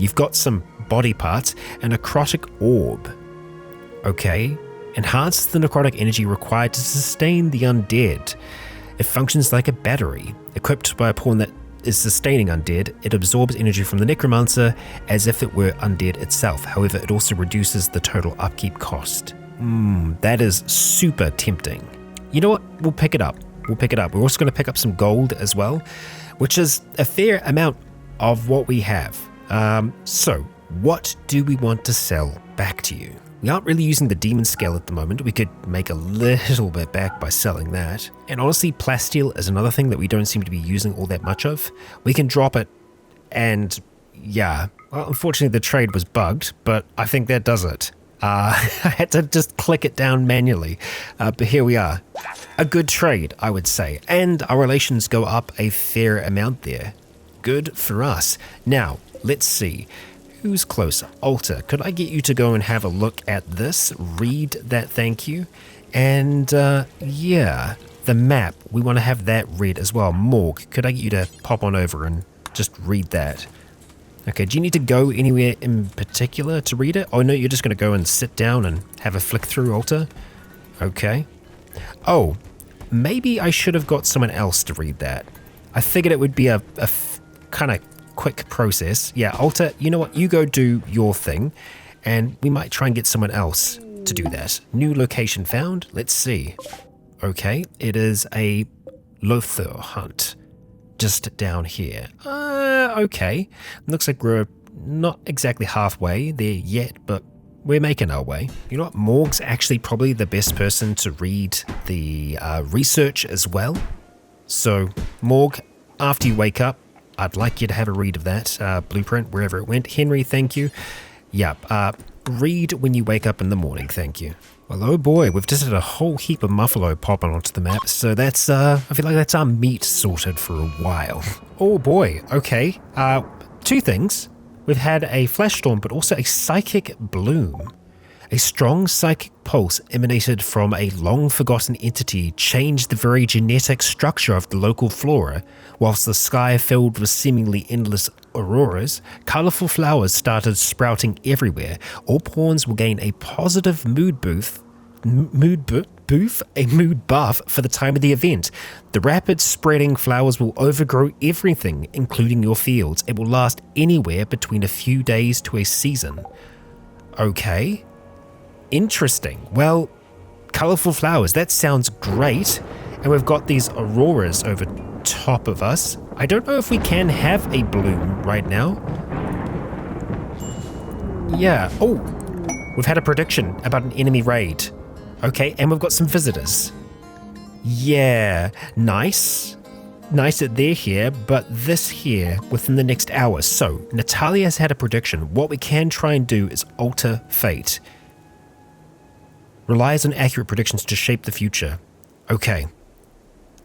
You've got some body parts, a necrotic orb. Okay. Enhances the necrotic energy required to sustain the undead. It functions like a battery. Equipped by a pawn that is sustaining undead, it absorbs energy from the necromancer as if it were undead itself. However, it also reduces the total upkeep cost. That is super tempting. You know what? We'll pick it up. We're also going to pick up some gold as well, which is a fair amount of what we have. So, what do we want to sell back to you? We aren't really using the demon scale at the moment. We could make a little bit back by selling that. And honestly, plasteel is another thing that we don't seem to be using all that much of. We can drop it and yeah, well, unfortunately the trade was bugged, but I think that does it. I had to just click it down manually, but here we are. A good trade, I would say, and our relations go up a fair amount there. Good for us. Now, let's see. Who's closer? Alter, could I get you to go and have a look at this? Read that thank you. And yeah, the map, we want to have that read as well. Morg, could I get you to pop on over and just read that? Okay, do you need to go anywhere in particular to read it? Oh no, you're just going to go and sit down and have a flick through, Alter? Okay. Oh, maybe I should have got someone else to read that. I figured it would be a kind of quick process. Yeah, Alter, you know what? You go do your thing, and we might try and get someone else to do that. New location found. Let's see. Okay, it is a Lothar hunt. Just down here. Okay. Looks like we're not exactly halfway there yet, but we're making our way. You know what? Morg's actually probably the best person to read the research as well. So, Morg, after you wake up, I'd like you to have a read of that blueprint, wherever it went. Henry, thank you. Yep, read when you wake up in the morning, thank you. Well, oh boy, we've just had a whole heap of muffalo popping onto the map, so that's, I feel like that's our meat sorted for a while. Oh boy, okay. Two things. We've had a flash storm, but also a psychic bloom. A strong psychic pulse emanated from a long-forgotten entity changed the very genetic structure of the local flora. Whilst the sky filled with seemingly endless auroras, colourful flowers started sprouting everywhere. All pawns will gain a positive mood buff for the time of the event. The rapid spreading flowers will overgrow everything, including your fields. It will last anywhere between a few days to a season. Okay. Interesting. Well, colourful flowers, that sounds great. And we've got these auroras over top of us. I don't know if we can have a bloom right now. Yeah. Oh, we've had a prediction about an enemy raid. Okay, and we've got some visitors. Yeah, nice. Nice that they're here, but this here within the next hour. So, Natalia has had a prediction. What we can try and do is alter fate. Relies on accurate predictions to shape the future. Okay.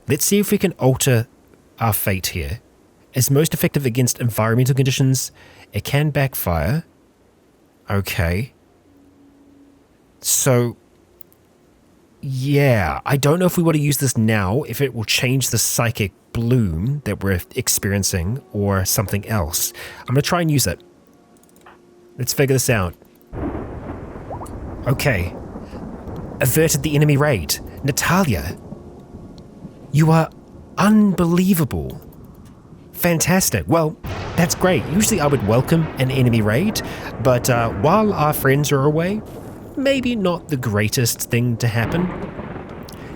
Let's see if we can alter our fate here. As most effective against environmental conditions, it can backfire. Okay. So, yeah, I don't know if we want to use this now, if it will change the psychic bloom that we're experiencing or something else. I'm going to try and use it. Let's figure this out. Okay. Averted the enemy raid. Natalia, you are unbelievable. Fantastic. Well, that's great. Usually I would welcome an enemy raid, but while our friends are away, maybe not the greatest thing to happen.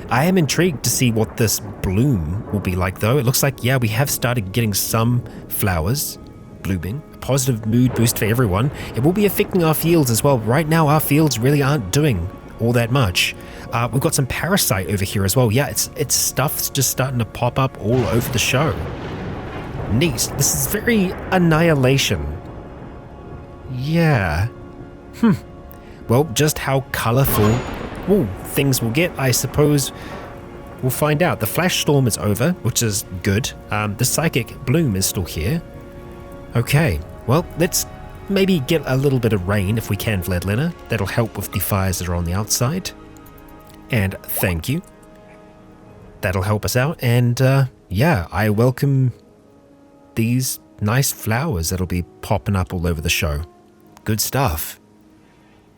I am intrigued to see what this bloom will be like, though. It looks like, yeah, we have started getting some flowers blooming. A positive mood boost for everyone. It will be affecting our fields as well. Right now, our fields really aren't doing all that much. We've got some parasite over here as well. Yeah, it's stuff's just starting to pop up all over the show. Neat. This is very Annihilation. Yeah. Well, just how colourful things will get, I suppose we'll find out. The flash storm is over, which is good. The psychic bloom is still here. Okay, well, let's maybe get a little bit of rain if we can, Vladlena. That'll help with the fires that are on the outside. And thank you. That'll help us out. And yeah, I welcome these nice flowers that'll be popping up all over the show. Good stuff.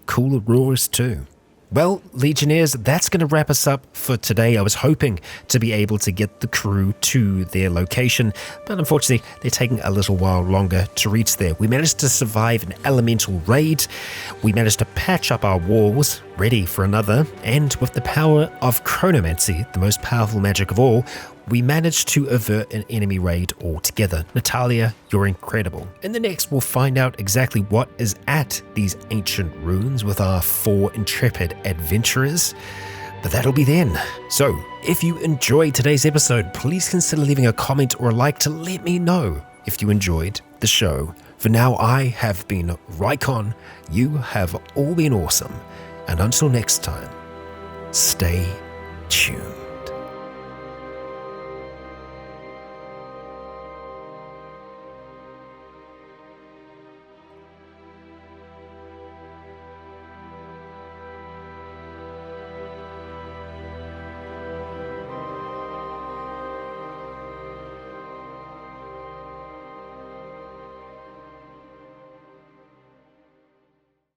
Cool auroras too. Well, Legionnaires, that's going to wrap us up for today. I was hoping to be able to get the crew to their location, but unfortunately, they're taking a little while longer to reach there. We managed to survive an elemental raid. We managed to patch up our walls ready for another, and with the power of chronomancy, the most powerful magic of all, we managed to avert an enemy raid altogether. Natalia, you're incredible. In the next, we'll find out exactly what is at these ancient ruins with our 4 intrepid adventurers, but that'll be then. So, if you enjoyed today's episode, please consider leaving a comment or a like to let me know if you enjoyed the show. For now, I have been Rycon, you have all been awesome, and until next time, stay tuned.